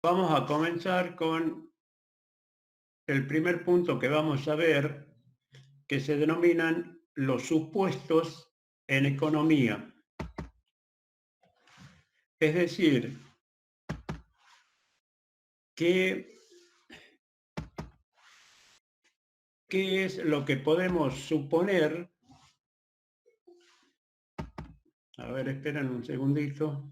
Vamos a comenzar con el primer punto que vamos a ver, que se denominan los supuestos en economía. Es decir, ¿qué es lo que podemos suponer? A ver, esperen un segundito.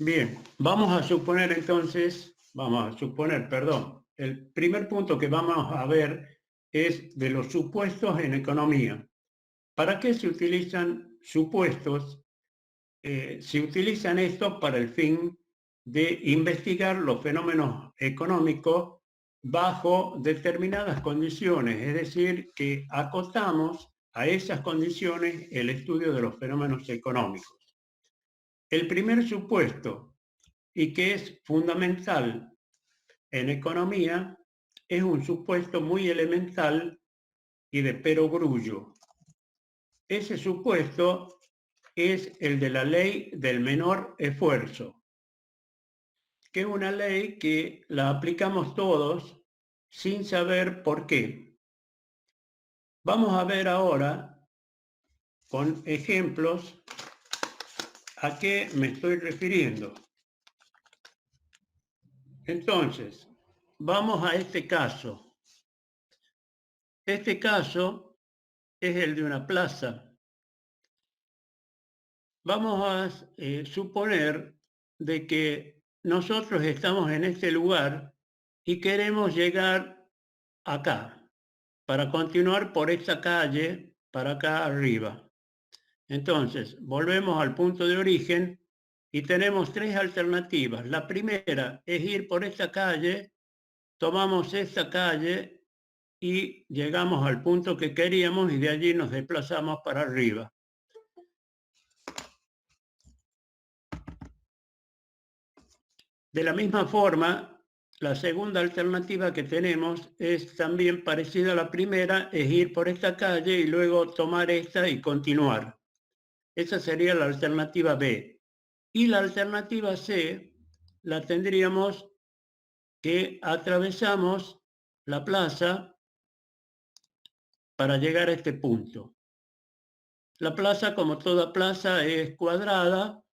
Bien, vamos a suponer entonces, el primer punto que vamos a ver es de los supuestos en economía. ¿Para qué se utilizan supuestos? Se utilizan estos para el fin de investigar los fenómenos económicos bajo determinadas condiciones, es decir, que acotamos a esas condiciones el estudio de los fenómenos económicos. El primer supuesto, y que es fundamental en economía, es un supuesto muy elemental y de perogrullo. Ese supuesto es el de la ley del menor esfuerzo, que es una ley que la aplicamos todos sin saber por qué. Vamos a ver ahora, con ejemplos, a qué me estoy refiriendo. Entonces, vamos a este caso. Este caso es el de una plaza. Vamos a suponer de que nosotros estamos en este lugar y queremos llegar acá, para continuar por esta calle, para acá arriba. Entonces, volvemos al punto de origen y tenemos tres alternativas. La primera es ir por esta calle, tomamos esta calle y llegamos al punto que queríamos y de allí nos desplazamos para arriba. De la misma forma, la segunda alternativa que tenemos es también parecida a la primera, es ir por esta calle y luego tomar esta y continuar. Esa sería la alternativa B. Y la alternativa C la tendríamos que atravesamos la plaza para llegar a este punto. La plaza, como toda plaza, es cuadrada,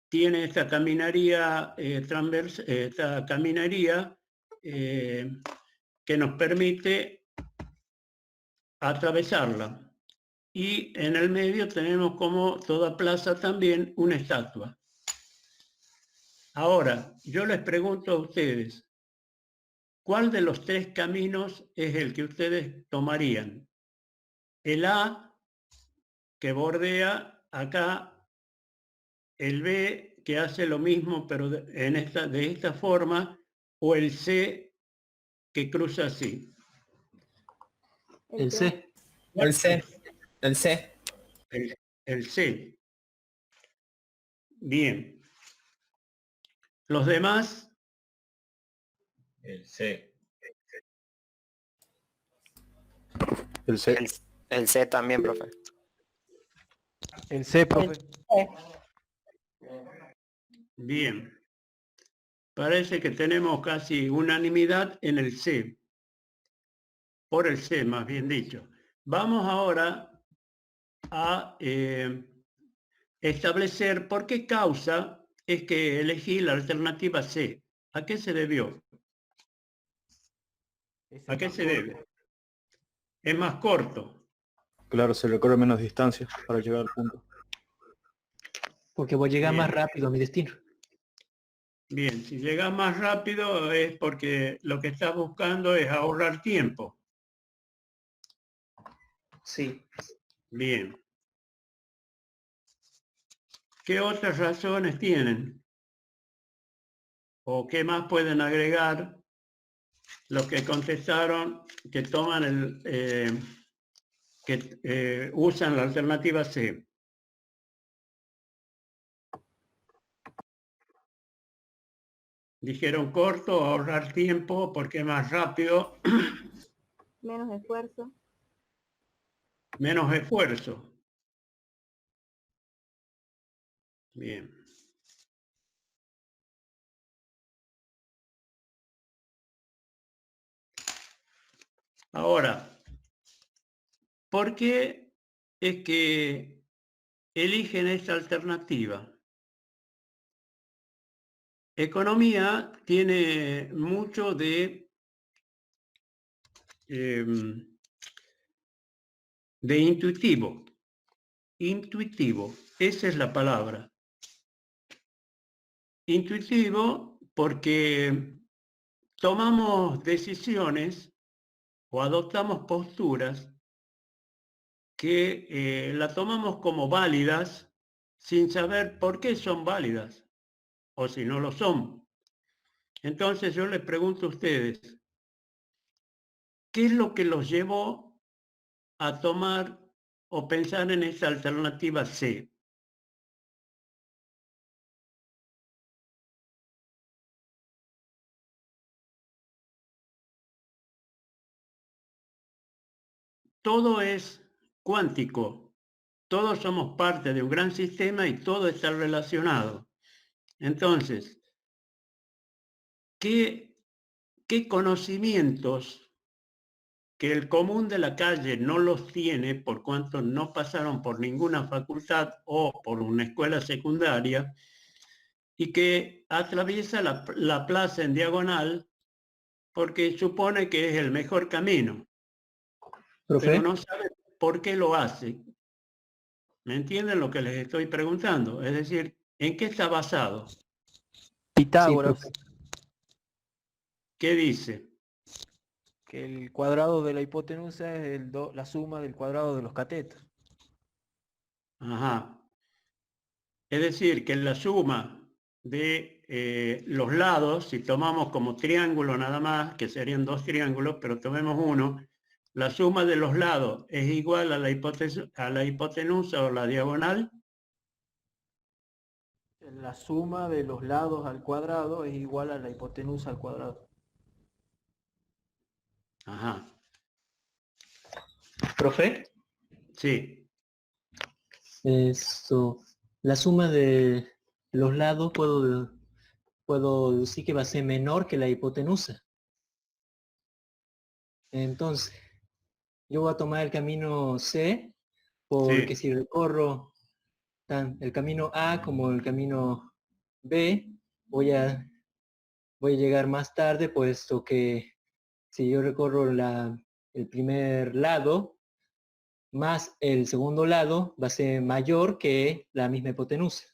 tiene esta caminaría que nos permite atravesarla. Y en el medio tenemos, como toda plaza también, una estatua. Ahora, yo les pregunto a ustedes, ¿cuál de los tres caminos es el que ustedes tomarían? El A, que bordea acá, el B, que hace lo mismo pero de esta forma, o el C, que cruza así. El C. El C. El C. El C. Bien. Los demás. El C. El C. El C también, profe. El C, profe. Bien. Parece que tenemos casi unanimidad en el C. Por el C, más bien dicho. Vamos ahora a establecer por qué causa es que elegí la alternativa C. ¿A qué se debió? ¿A qué se debe? Es más corto. Claro, se recorre menos distancia para llegar al punto. Porque voy a llegar Bien. más rápido a mi destino. Bien, si llegas más rápido es porque lo que estás buscando es ahorrar tiempo. Sí. Bien. ¿Qué otras razones tienen? ¿O qué más pueden agregar los que contestaron que toman usan la alternativa C. Dijeron corto, ahorrar tiempo porque es más rápido. Menos esfuerzo. Menos esfuerzo. Bien. Ahora, ¿por qué es que eligen esta alternativa? Economía tiene mucho de intuitivo. Intuitivo, esa es la palabra. Intuitivo porque tomamos decisiones o adoptamos posturas que las tomamos como válidas sin saber por qué son válidas o si no lo son. Entonces yo les pregunto a ustedes, ¿qué es lo que los llevó a tomar o pensar en esta alternativa C? Todo es cuántico, todos somos parte de un gran sistema y todo está relacionado. Entonces, ¿qué conocimientos que el común de la calle no los tiene por cuanto no pasaron por ninguna facultad o por una escuela secundaria y que atraviesa la plaza en diagonal porque supone que es el mejor camino, Profe, pero no sabe por qué lo hace? ¿Me entienden lo que les estoy preguntando? Es decir, ¿en qué está basado? Pitágoras, profe. ¿Qué dice? Que el cuadrado de la hipotenusa es la suma del cuadrado de los catetos. Ajá. Es decir, que la suma de los lados, si tomamos como triángulo nada más, que serían dos triángulos, pero tomemos uno, la suma de los lados es igual a la hipotenusa o la diagonal. La suma de los lados al cuadrado es igual a la hipotenusa al cuadrado. Ajá. ¿Profe? Sí. Eso, la suma de los lados puedo decir que va a ser menor que la hipotenusa. Entonces, yo voy a tomar el camino C, porque Sí. si recorro el camino A como el camino B, voy a llegar más tarde, puesto que si yo recorro el primer lado, más el segundo lado va a ser mayor que la misma hipotenusa.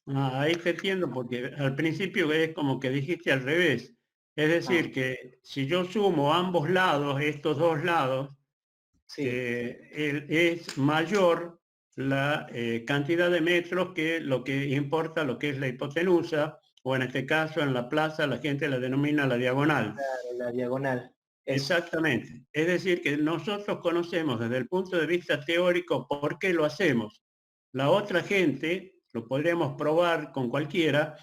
Ahí te entiendo, porque al principio es como que dijiste al revés. Es decir, que si yo sumo ambos lados, estos dos lados, Sí. es mayor la cantidad de metros que lo que importa lo que es la hipotenusa, o en este caso en la plaza la gente la denomina la diagonal. Claro, la diagonal. Exactamente. Es decir, que nosotros conocemos desde el punto de vista teórico por qué lo hacemos. La otra gente, lo podríamos probar con cualquiera,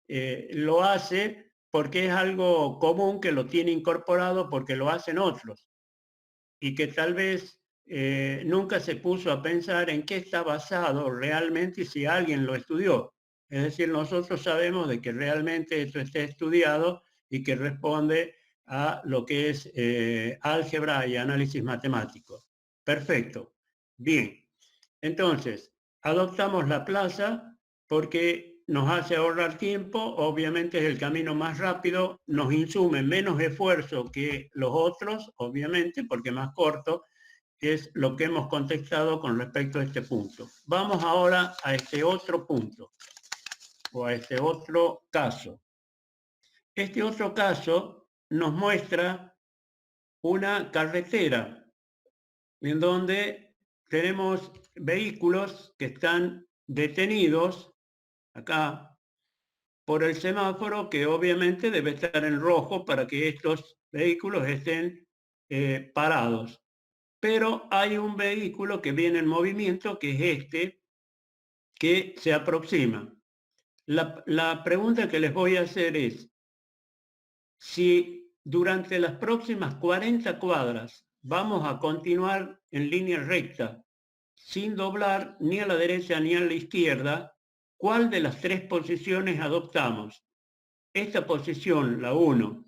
lo hace porque es algo común que lo tiene incorporado porque lo hacen otros y que tal vez nunca se puso a pensar en qué está basado realmente y si alguien lo estudió. Es decir, nosotros sabemos de que realmente esto está estudiado y que responde a lo que es álgebra y análisis matemático. Perfecto. Bien. Entonces, adoptamos la plaza porque nos hace ahorrar tiempo, obviamente es el camino más rápido, nos insume menos esfuerzo que los otros, obviamente, porque más corto, es lo que hemos contestado con respecto a este punto. Vamos ahora a este otro punto, o a este otro caso. Este otro caso nos muestra una carretera en donde tenemos vehículos que están detenidos acá por el semáforo, que obviamente debe estar en rojo para que estos vehículos estén parados. Pero hay un vehículo que viene en movimiento, que es este, que se aproxima. La pregunta que les voy a hacer es, si durante las próximas 40 cuadras vamos a continuar en línea recta, sin doblar ni a la derecha ni a la izquierda, ¿cuál de las tres posiciones adoptamos? Esta posición, la 1,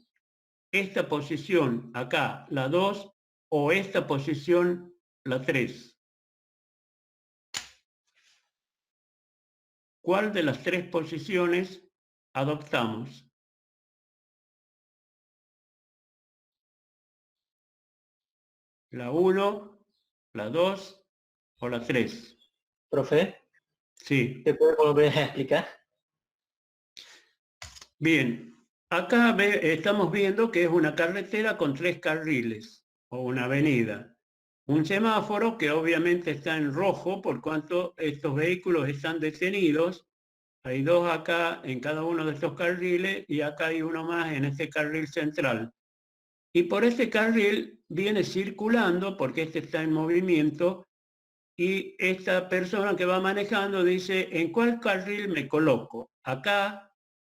esta posición acá, la 2, o esta posición, la 3. ¿Cuál de las tres posiciones adoptamos? ¿La 1, la 2 o la 3? Profe, Sí. ¿te puedo volver a explicar? Bien, acá estamos viendo que es una carretera con 3 carriles o una avenida. Un semáforo que obviamente está en rojo por cuanto estos vehículos están detenidos. Hay 2 acá en cada uno de estos carriles y acá hay uno más en este carril central. Y por este carril viene circulando, porque este está en movimiento, y esta persona que va manejando dice, ¿en cuál carril me coloco? ¿Acá,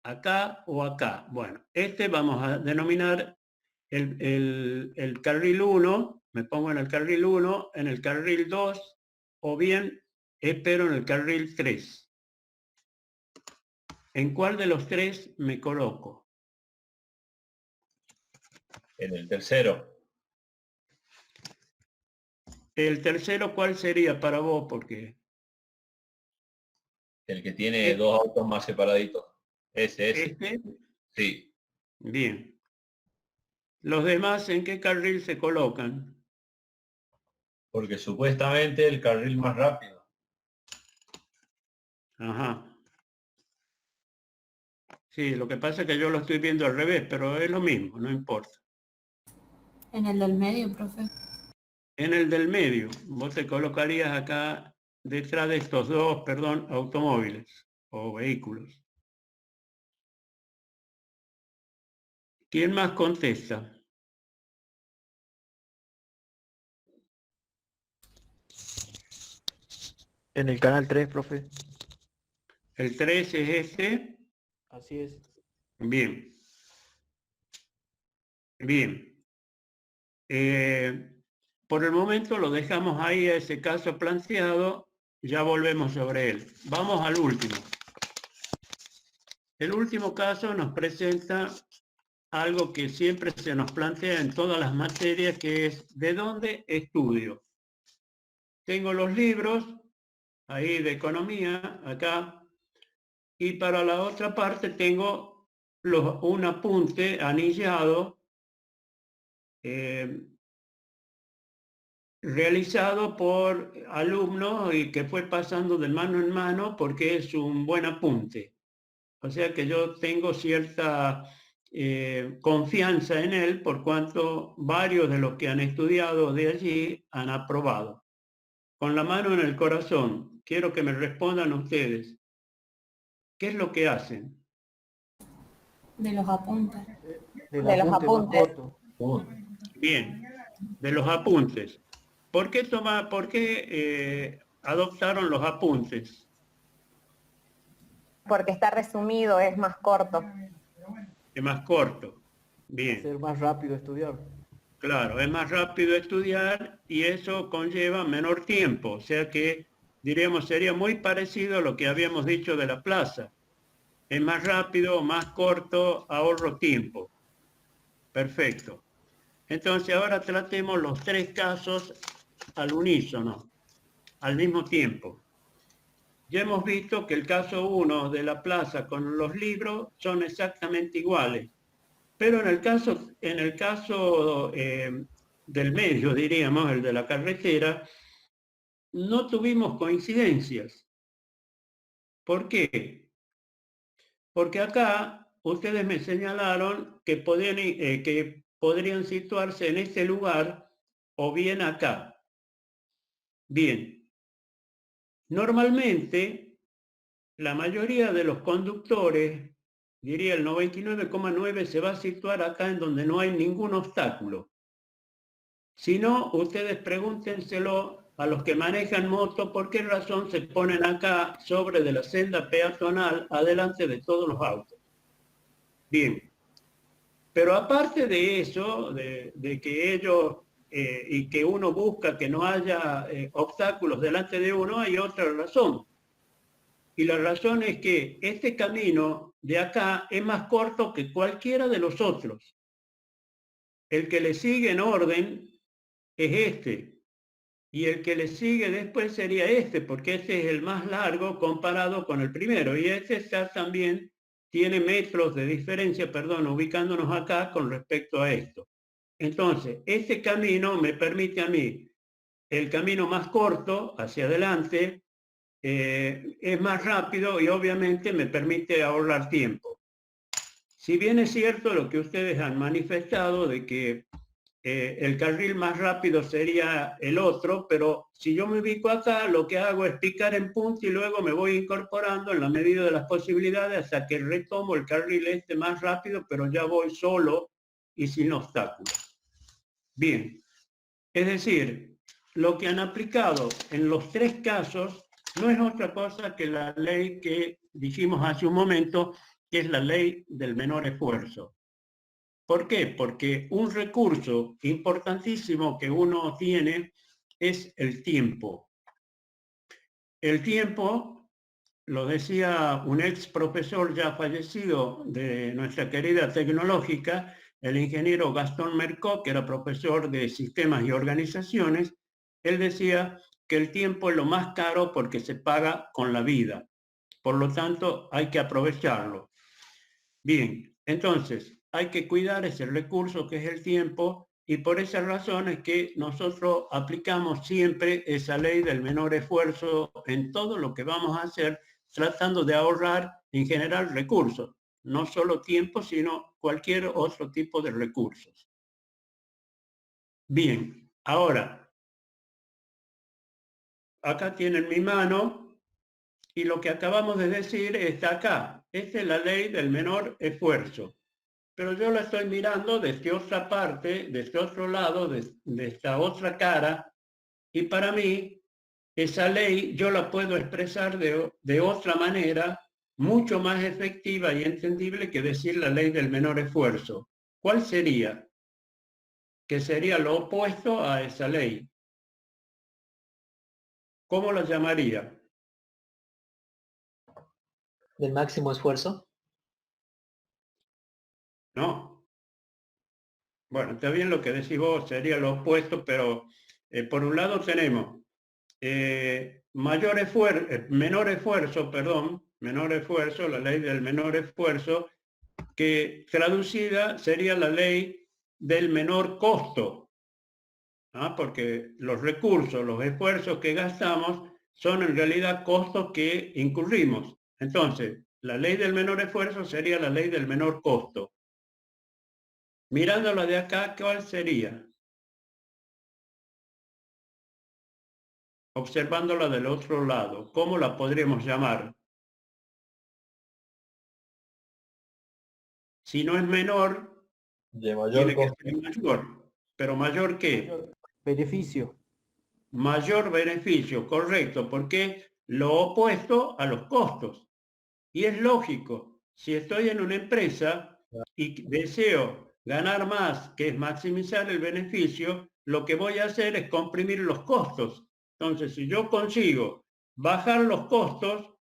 acá o acá? Bueno, este vamos a denominar el carril 1, me pongo en el carril 1, en el carril 2, o bien espero en el carril 3. ¿En cuál de los 3 me coloco? En el tercero. El tercero, ¿cuál sería para vos? Porque El que tiene dos autos más separaditos. Ese. este, Sí. bien. ¿Los demás en qué carril se colocan? Porque supuestamente el carril más rápido. Ajá. Sí, lo que pasa es que yo lo estoy viendo al revés, pero es lo mismo, no importa. En el del medio, profe. En el del medio, vos te colocarías acá detrás de estos dos, perdón, automóviles o vehículos. ¿Quién más contesta? En el canal 3, profe. El 3 es este. Así es. Bien. Bien. Por el momento lo dejamos ahí a ese caso planteado, ya volvemos sobre él. Vamos al último. El último caso nos presenta algo que siempre se nos plantea en todas las materias, que es ¿de dónde estudio? Tengo los libros ahí de economía, acá, y para la otra parte tengo un apunte anillado realizado por alumnos y que fue pasando de mano en mano porque es un buen apunte. O sea que yo tengo cierta confianza en él por cuanto varios de los que han estudiado de allí han aprobado. Con la mano en el corazón, quiero que me respondan ustedes. ¿Qué es lo que hacen? De los apuntes. Del De los apunte más apuntes. corto. Bien, de los apuntes. ¿Por qué adoptaron los apuntes? Porque está resumido, es más corto. Es más corto. Bien, Ser más rápido estudiar. claro, es más rápido estudiar y eso conlleva menor tiempo. O sea que, diríamos, sería muy parecido a lo que habíamos dicho de la plaza. Es más rápido, más corto, ahorro tiempo. Perfecto. Entonces ahora tratemos los 3 casos al unísono, al mismo tiempo. Ya hemos visto que el caso 1 de la plaza con los libros son exactamente iguales, pero en el caso del medio, diríamos, el de la carretera, no tuvimos coincidencias. ¿Por qué? Porque acá ustedes me señalaron que podrían situarse en este lugar o bien acá. Bien, normalmente la mayoría de los conductores diría el 99,9 se va a situar acá en donde no hay ningún obstáculo. Si no, ustedes pregúntenselo a los que manejan moto, ¿por qué razón se ponen acá sobre de la senda peatonal adelante de todos los autos? Bien, pero aparte de eso, de que ellos y que uno busca que no haya obstáculos delante de uno, hay otra razón. Y la razón es que este camino de acá es más corto que cualquiera de los otros. El que le sigue en orden es este. Y el que le sigue después sería este, porque este es el más largo comparado con el primero. Y este está también, tiene metros de diferencia, perdón, ubicándonos acá con respecto a esto. Entonces, este camino me permite a mí, el camino más corto hacia adelante, es más rápido y obviamente me permite ahorrar tiempo. Si bien es cierto lo que ustedes han manifestado de que el carril más rápido sería el otro, pero si yo me ubico acá, lo que hago es picar en punta y luego me voy incorporando en la medida de las posibilidades hasta que retomo el carril este más rápido, pero ya voy solo y sin obstáculos. Bien, es decir, lo que han aplicado en los tres casos no es otra cosa que la ley que dijimos hace un momento, que es la ley del menor esfuerzo. ¿Por qué? Porque un recurso importantísimo que uno tiene es el tiempo. El tiempo, lo decía un ex profesor ya fallecido de nuestra querida tecnológica, el ingeniero Gastón Mercó, que era profesor de sistemas y organizaciones, él decía que el tiempo es lo más caro porque se paga con la vida. Por lo tanto, hay que aprovecharlo. Bien, entonces, hay que cuidar ese recurso que es el tiempo y por esa razón es que nosotros aplicamos siempre esa ley del menor esfuerzo en todo lo que vamos a hacer, tratando de ahorrar en general recursos, no solo tiempo, sino cualquier otro tipo de recursos. Bien, ahora, acá tienen mi mano y lo que acabamos de decir está acá. Esta es la ley del menor esfuerzo. Pero yo la estoy mirando desde otra parte, desde otro lado, de esta otra cara, y para mí esa ley yo la puedo expresar de otra manera, mucho más efectiva y entendible que decir la ley del menor esfuerzo. ¿Cuál sería? Que sería lo opuesto a esa ley. ¿Cómo la llamaría? ¿Del máximo esfuerzo? No. Bueno, está bien lo que decís vos, sería lo opuesto, pero por un lado tenemos menor esfuerzo, la ley del menor esfuerzo, que traducida sería la ley del menor costo, ¿ah? Porque los recursos, los esfuerzos que gastamos son en realidad costos que incurrimos. Entonces, la ley del menor esfuerzo sería la ley del menor costo. Mirándola de acá, ¿cuál sería? Observándola del otro lado, ¿cómo la podríamos llamar? Si no es menor, De mayor tiene que costo. ser mayor. ¿Pero mayor qué? Beneficio. Mayor beneficio, correcto, porque lo opuesto a los costos. Y es lógico, si estoy en una empresa y deseo ganar más, que es maximizar el beneficio, lo que voy a hacer es comprimir los costos. Entonces, si yo consigo bajar los costos,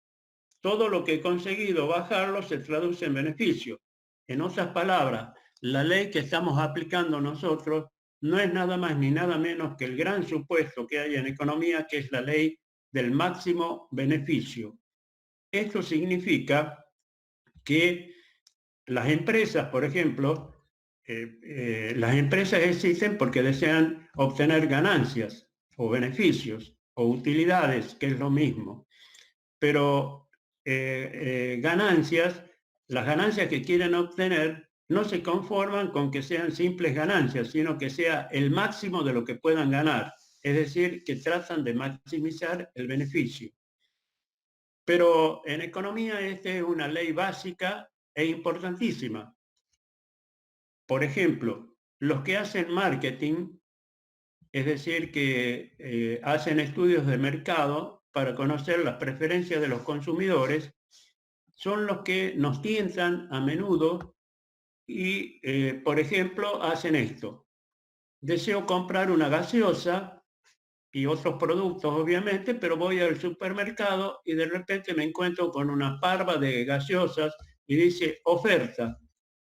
todo lo que he conseguido bajarlo se traduce en beneficio. En otras palabras, la ley que estamos aplicando nosotros no es nada más ni nada menos que el gran supuesto que hay en economía, que es la ley del máximo beneficio. Esto significa que las empresas, por ejemplo, las empresas existen porque desean obtener ganancias o beneficios o utilidades, que es lo mismo. Pero las ganancias que quieren obtener no se conforman con que sean simples ganancias, sino que sea el máximo de lo que puedan ganar. Es decir, que tratan de maximizar el beneficio. Pero en economía esta es una ley básica es importantísima. Por ejemplo, los que hacen marketing, es decir, que hacen estudios de mercado para conocer las preferencias de los consumidores, son los que nos tientan a menudo y, por ejemplo, hacen esto. Deseo comprar una gaseosa y otros productos, obviamente, pero voy al supermercado y de repente me encuentro con una parva de gaseosas y dice, oferta,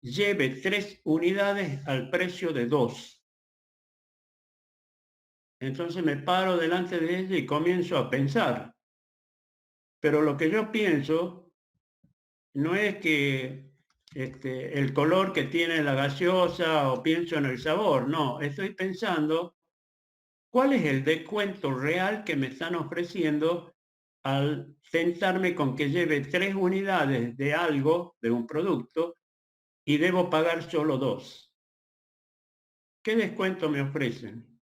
lleve 3 unidades al precio de 2. Entonces me paro delante de ella y comienzo a pensar. Pero lo que yo pienso no es que el color que tiene la gaseosa o pienso en el sabor, no, estoy pensando cuál es el descuento real que me están ofreciendo al tentarme con que lleve 3 unidades de algo, de un producto, y debo pagar solo 2. ¿Qué descuento me ofrecen?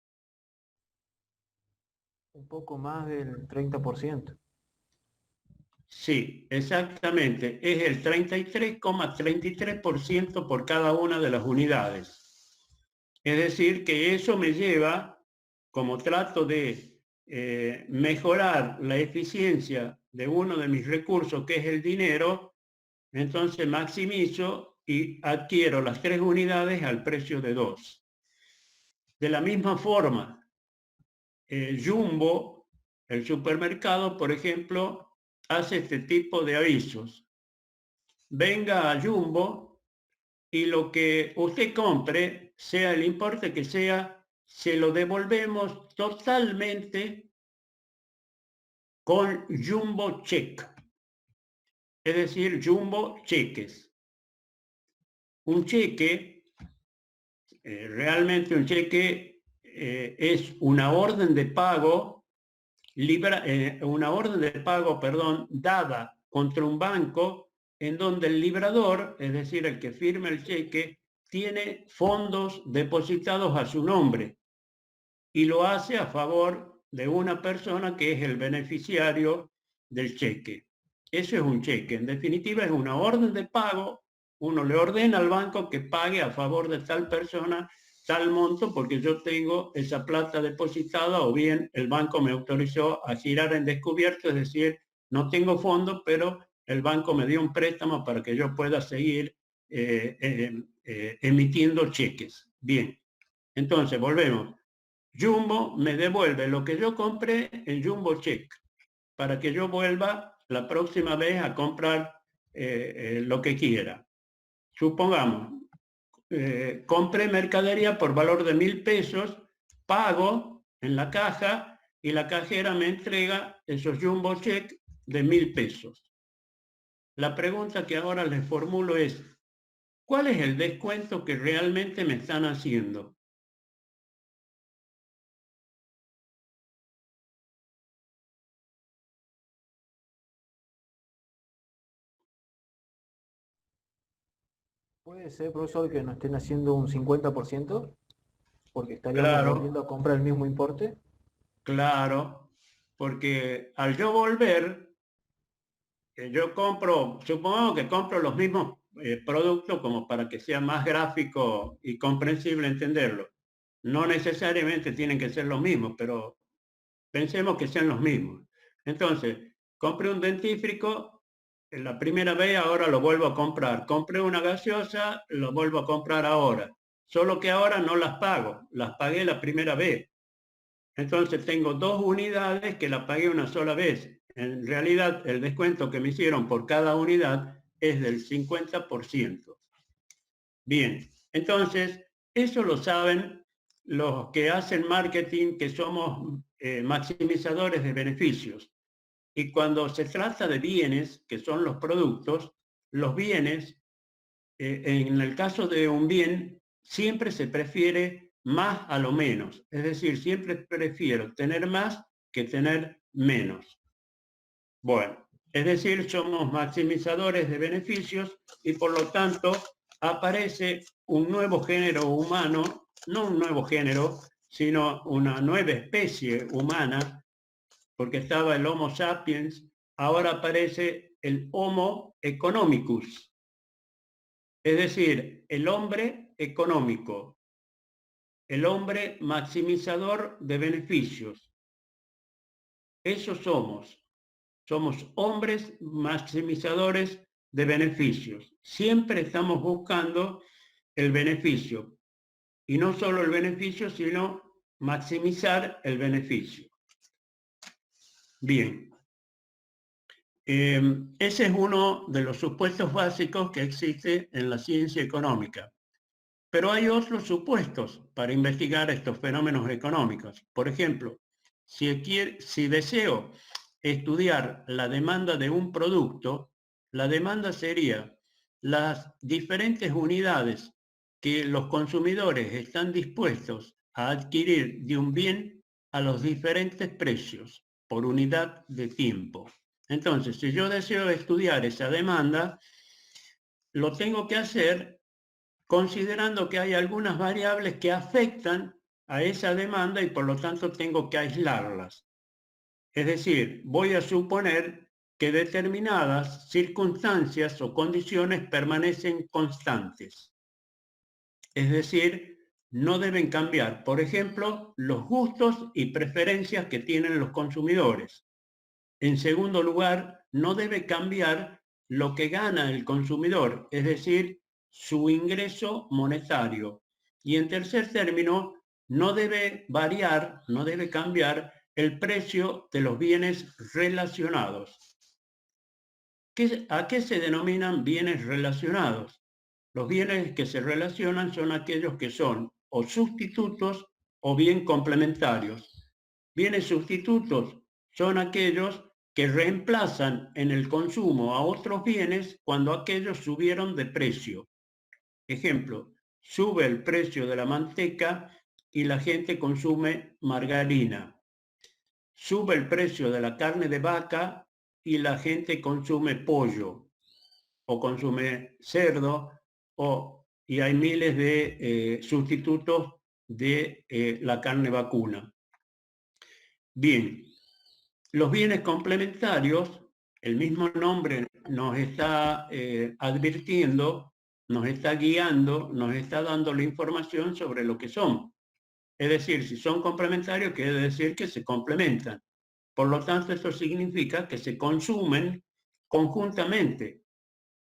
Un poco más del 30%. Sí, exactamente. Es el 33,33% por cada una de las unidades. Es decir, que eso me lleva, como trato de mejorar la eficiencia de uno de mis recursos, que es el dinero, entonces maximizo y adquiero las 3 unidades al precio de 2. De la misma forma, Jumbo, el supermercado, por ejemplo, hace este tipo de avisos. Venga a Jumbo y lo que usted compre, sea el importe que sea, se lo devolvemos totalmente con Jumbo Check. Es decir, Jumbo Cheques. Un cheque, realmente un cheque es una orden de pago, dada contra un banco en donde el librador, es decir, el que firma el cheque, tiene fondos depositados a su nombre y lo hace a favor de una persona que es el beneficiario del cheque. Eso es un cheque. En definitiva, es una orden de pago. Uno le ordena al banco que pague a favor de tal persona tal monto porque yo tengo esa plata depositada o bien el banco me autorizó a girar en descubierto, es decir, no tengo fondos, pero el banco me dio un préstamo para que yo pueda seguir emitiendo cheques. Bien, entonces volvemos. Jumbo me devuelve lo que yo compré en Jumbo Check para que yo vuelva la próxima vez a comprar lo que quiera. Supongamos, compré mercadería por valor de 1.000 pesos, pago en la caja y la cajera me entrega esos Jumbo Check de 1.000 pesos. La pregunta que ahora les formulo es, ¿cuál es el descuento que realmente me están haciendo? Puede ser, profesor, que nos estén haciendo un 50%, porque estaríamos Claro. volviendo a comprar el mismo importe. Claro, porque al yo volver, yo compro, supongo que compro los mismos productos como para que sea más gráfico y comprensible entenderlo. No necesariamente tienen que ser los mismos, pero pensemos que sean los mismos. Entonces, compré un dentífrico, la primera vez ahora lo vuelvo a comprar. Compré una gaseosa, lo vuelvo a comprar ahora. Solo que ahora no las pago, las pagué la primera vez. Entonces tengo 2 unidades que la pagué una sola vez. En realidad el descuento que me hicieron por cada unidad es del 50%. Bien, entonces eso lo saben los que hacen marketing, que somos maximizadores de beneficios. Y cuando se trata de bienes, que son los productos, los bienes, en el caso de un bien, siempre se prefiere más a lo menos. Es decir, siempre prefiero tener más que tener menos. Bueno, es decir, somos maximizadores de beneficios y por lo tanto aparece un nuevo género humano, no un nuevo género, sino una nueva especie humana, porque estaba el Homo sapiens, ahora aparece el Homo economicus. Es decir, el hombre económico, el hombre maximizador de beneficios. Eso somos. Somos hombres maximizadores de beneficios. Siempre estamos buscando el beneficio. Y no solo el beneficio, sino maximizar el beneficio. Bien. Ese es uno de los supuestos básicos que existe en la ciencia económica. Pero hay otros supuestos para investigar estos fenómenos económicos. Por ejemplo, si deseo estudiar la demanda de un producto, la demanda sería las diferentes unidades que los consumidores están dispuestos a adquirir de un bien a los diferentes precios por unidad de tiempo. Entonces, si yo deseo estudiar esa demanda, lo tengo que hacer considerando que hay algunas variables que afectan a esa demanda y por lo tanto tengo que aislarlas. Es decir, voy a suponer que determinadas circunstancias o condiciones permanecen constantes. Es decir, no deben cambiar. Por ejemplo, los gustos y preferencias que tienen los consumidores. En segundo lugar, no debe cambiar lo que gana el consumidor, es decir, su ingreso monetario. Y en tercer término, no debe variar, no debe cambiar el precio de los bienes relacionados. ¿A qué se denominan bienes relacionados? Los bienes que se relacionan son aquellos que son o sustitutos o bien complementarios. Bienes sustitutos son aquellos que reemplazan en el consumo a otros bienes cuando aquellos subieron de precio. Ejemplo, sube el precio de la manteca y la gente consume margarina. Sube el precio de la carne de vaca y la gente consume pollo o consume cerdo y hay miles de sustitutos de la carne vacuna. Bien, los bienes complementarios, el mismo nombre nos está advirtiendo, nos está guiando, nos está dando la información sobre lo que son. Es decir, si son complementarios, quiere decir que se complementan. Por lo tanto, esto significa que se consumen conjuntamente.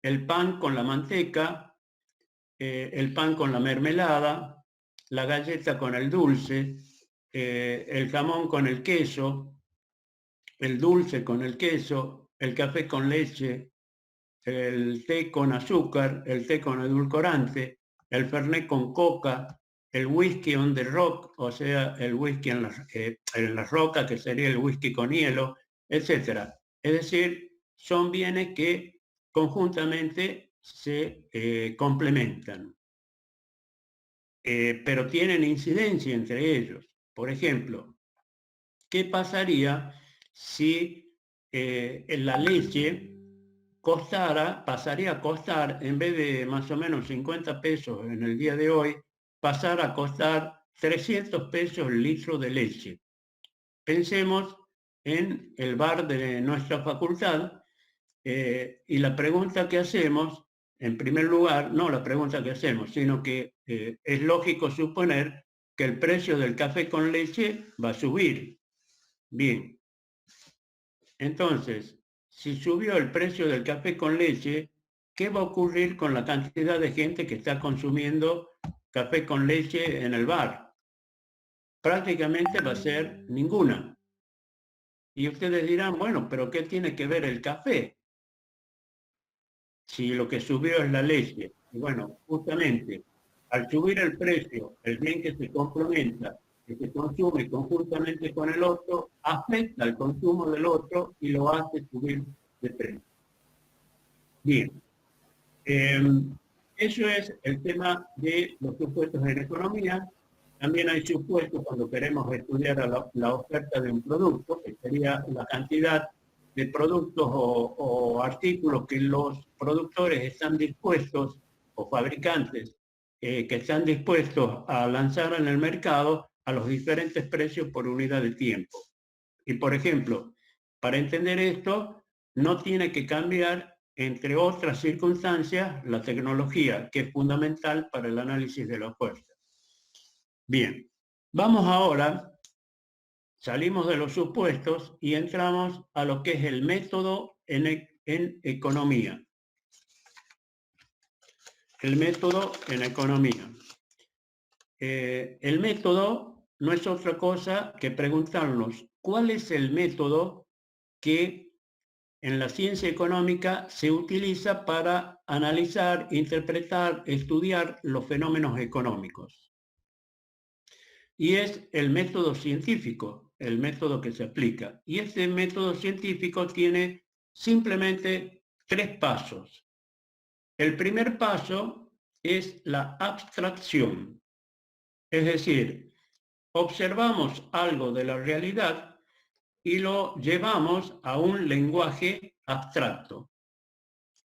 El pan con la manteca, el pan con la mermelada, la galleta con el dulce, el jamón con el queso, el dulce con el queso, el café con leche, el té con azúcar, el té con edulcorante, el fernet con coca, el whisky on the rock, o sea, el whisky en la roca, que sería el whisky con hielo, etc. Es decir, son bienes que conjuntamente se complementan, pero tienen incidencia entre ellos. Por ejemplo, ¿qué pasaría si la leche pasaría a costar, en vez de más o menos 50 pesos en el día de hoy, pasar a costar 300 pesos el litro de leche? Pensemos en el bar de nuestra facultad y la pregunta que hacemos, en primer lugar, no la pregunta que hacemos, sino que es lógico suponer que el precio del café con leche va a subir. Bien. Entonces, si subió el precio del café con leche, ¿qué va a ocurrir con la cantidad de gente que está consumiendo café con leche en el bar? Prácticamente va a ser ninguna. Y ustedes dirán, bueno, pero ¿qué tiene que ver el café? Si lo que subió es la leche. Y bueno, justamente, al subir el precio, el bien que se complementa, que se consume conjuntamente con el otro, afecta al consumo del otro y lo hace subir de precio. Bien. Eso es el tema de los supuestos en economía. También hay supuestos cuando queremos estudiar la oferta de un producto, que sería la cantidad de productos o artículos que los productores están dispuestos, o fabricantes, que están dispuestos a lanzar en el mercado a los diferentes precios por unidad de tiempo. Y por ejemplo, para entender esto, no tiene que cambiar entre otras circunstancias, la tecnología, que es fundamental para el análisis de la oferta. Bien, vamos ahora, salimos de los supuestos y entramos a lo que es el método en economía. El método en economía. El método no es otra cosa que preguntarnos cuál es el método que en la ciencia económica se utiliza para analizar, interpretar, estudiar los fenómenos económicos. Y es el método científico, el método que se aplica. Y este método científico tiene simplemente 3 pasos. El primer paso es la abstracción. Es decir, observamos algo de la realidad y lo llevamos a un lenguaje abstracto.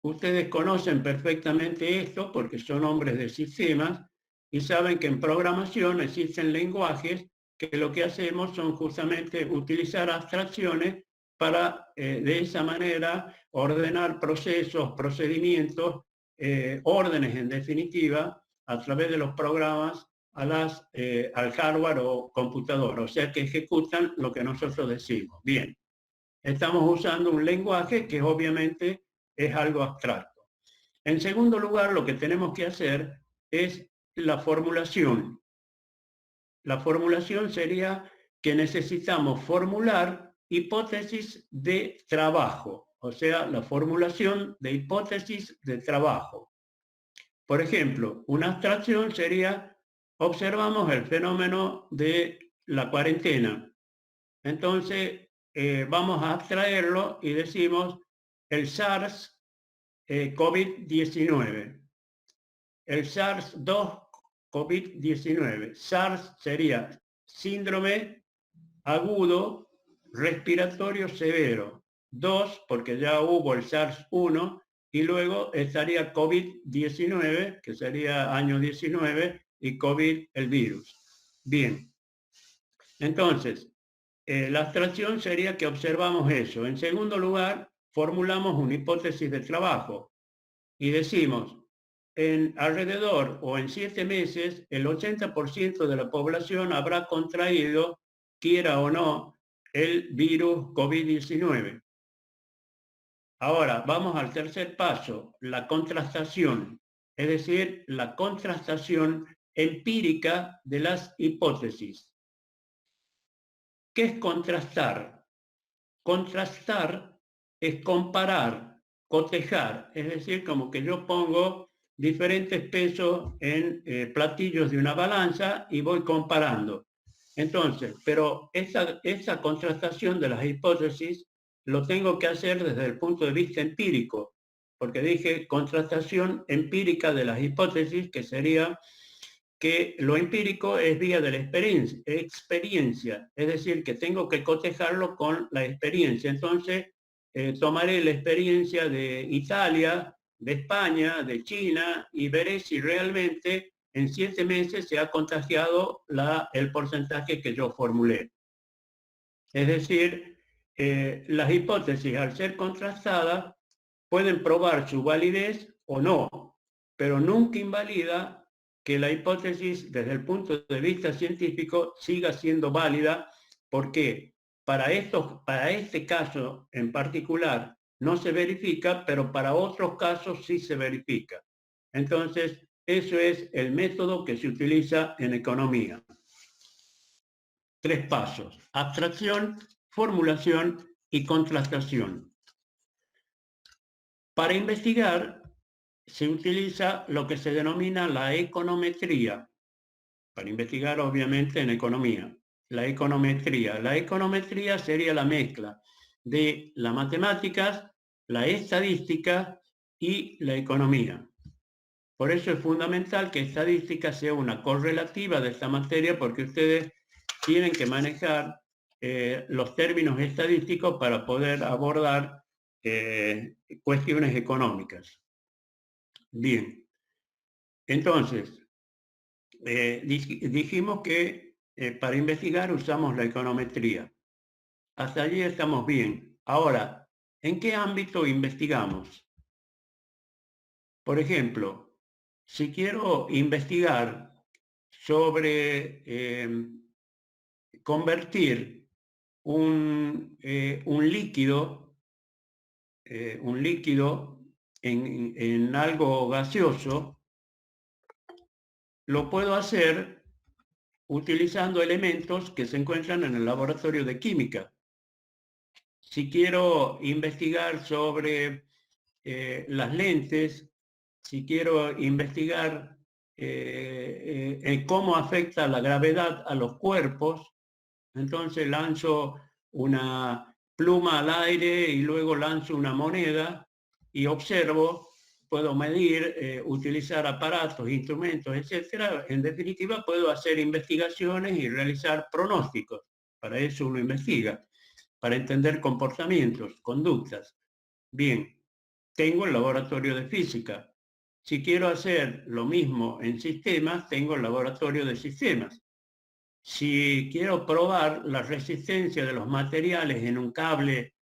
Ustedes conocen perfectamente esto porque son hombres de sistemas y saben que en programación existen lenguajes que lo que hacemos son justamente utilizar abstracciones para de esa manera ordenar procesos, procedimientos, órdenes en definitiva, a través de los programas al hardware o computadora, o sea que ejecutan lo que nosotros decimos. Bien, estamos usando un lenguaje que obviamente es algo abstracto. En segundo lugar, lo que tenemos que hacer es la formulación. La formulación sería que necesitamos formular hipótesis de trabajo, o sea, la formulación de hipótesis de trabajo. Por ejemplo, una abstracción sería: observamos el fenómeno de la cuarentena. Entonces, vamos a abstraerlo y decimos el SARS COVID-19. El SARS-2 COVID-19. SARS sería síndrome agudo respiratorio severo. 2, porque ya hubo el SARS-1, y luego estaría COVID-19, que sería año 19, y COVID, el virus. Bien. Entonces, la abstracción sería que observamos eso. En segundo lugar, formulamos una hipótesis de trabajo y decimos, en alrededor o en 7 meses, el 80% de la población habrá contraído, quiera o no, el virus COVID-19. Ahora, vamos al tercer paso, la contrastación, es decir, la contrastación empírica de las hipótesis. ¿Qué es contrastar? Contrastar es comparar, cotejar, es decir, como que yo pongo diferentes pesos en platillos de una balanza y voy comparando. Entonces, pero esa contrastación de las hipótesis lo tengo que hacer desde el punto de vista empírico, porque dije contrastación empírica de las hipótesis, que sería que lo empírico es vía de la experiencia, es decir, que tengo que cotejarlo con la experiencia. Entonces, tomaré la experiencia de Italia, de España, de China, y veré si realmente en 7 meses se ha contagiado el porcentaje que yo formulé. Es decir, las hipótesis, al ser contrastadas, pueden probar su validez o no, pero nunca invalida que la hipótesis desde el punto de vista científico siga siendo válida, porque para este caso en particular no se verifica, pero para otros casos sí se verifica. Entonces, eso es el método que se utiliza en economía. 3 pasos: abstracción, formulación y contrastación. Para investigar se utiliza lo que se denomina la econometría, para investigar obviamente en economía. La econometría sería la mezcla de las matemáticas, la estadística y la economía. Por eso es fundamental que estadística sea una correlativa de esta materia, porque ustedes tienen que manejar los términos estadísticos para poder abordar cuestiones económicas. Bien, entonces, dijimos que para investigar usamos la econometría. Hasta allí estamos bien. Ahora, ¿en qué ámbito investigamos? Por ejemplo, si quiero investigar sobre convertir un líquido en algo gaseoso, lo puedo hacer utilizando elementos que se encuentran en el laboratorio de química. Si quiero investigar sobre las lentes, si quiero investigar cómo afecta la gravedad a los cuerpos, entonces lanzo una pluma al aire y luego lanzo una moneda y observo, puedo medir, utilizar aparatos, instrumentos, etcétera. En definitiva, puedo hacer investigaciones y realizar pronósticos. Para eso uno investiga, para entender comportamientos, conductas. Bien, tengo el laboratorio de física. Si quiero hacer lo mismo en sistemas, tengo el laboratorio de sistemas. Si quiero probar la resistencia de los materiales en un cable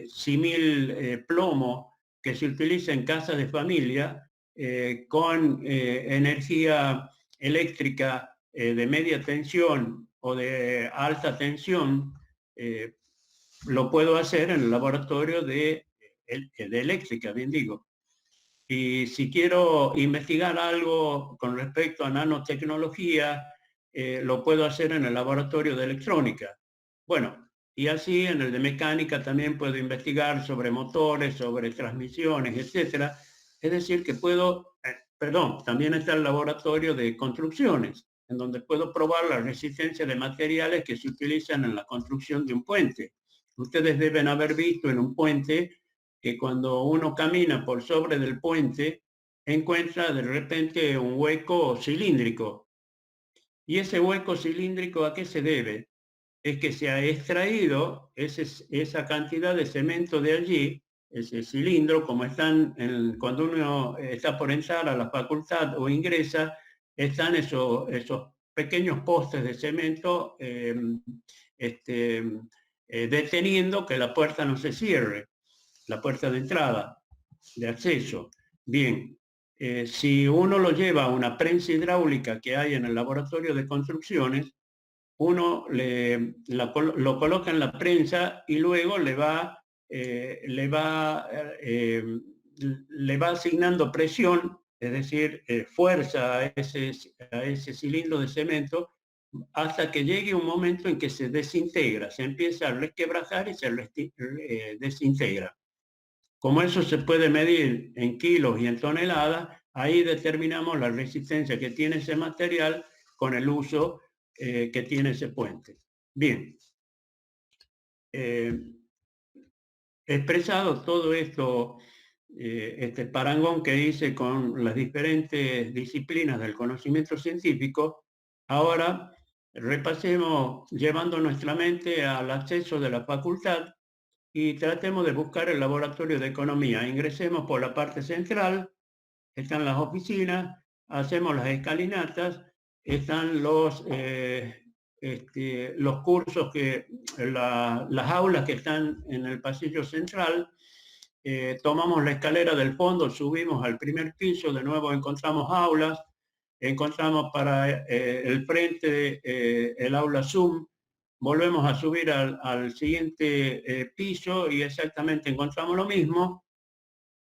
símil plomo que se utiliza en casas de familia con energía eléctrica de media tensión o de alta tensión, lo puedo hacer en el laboratorio de eléctrica, bien digo. Y si quiero investigar algo con respecto a nanotecnología, lo puedo hacer en el laboratorio de electrónica. Bueno, y así en el de mecánica también puedo investigar sobre motores, sobre transmisiones, etcétera. Es decir, que puedo, también está el laboratorio de construcciones, en donde puedo probar la resistencia de materiales que se utilizan en la construcción de un puente. Ustedes deben haber visto en un puente que cuando uno camina por sobre del puente, encuentra de repente un hueco cilíndrico. Y ese hueco cilíndrico, ¿a qué se debe? Es que se ha extraído esa cantidad de cemento de allí, ese cilindro, como están, cuando uno está por entrar a la facultad o ingresa, están esos pequeños postes de cemento deteniendo que la puerta no se cierre, la puerta de entrada, de acceso. Bien, si uno lo lleva a una prensa hidráulica que hay en el laboratorio de construcciones, uno lo coloca en la prensa y luego le va asignando presión, es decir, fuerza a ese cilindro de cemento, hasta que llegue un momento en que se desintegra, se empieza a resquebrajar y se desintegra. Como eso se puede medir en kilos y en toneladas, ahí determinamos la resistencia que tiene ese material con el uso que tiene ese puente. Bien. Expresado todo esto, este parangón que hice con las diferentes disciplinas del conocimiento científico, ahora repasemos llevando nuestra mente al acceso de la facultad y tratemos de buscar el laboratorio de economía. Ingresemos por la parte central, están las oficinas, hacemos las escalinatas, están los cursos, las aulas que están en el pasillo central, tomamos la escalera del fondo, subimos al primer piso, de nuevo encontramos aulas, encontramos para el frente el aula Zoom, volvemos a subir al siguiente piso y exactamente encontramos lo mismo.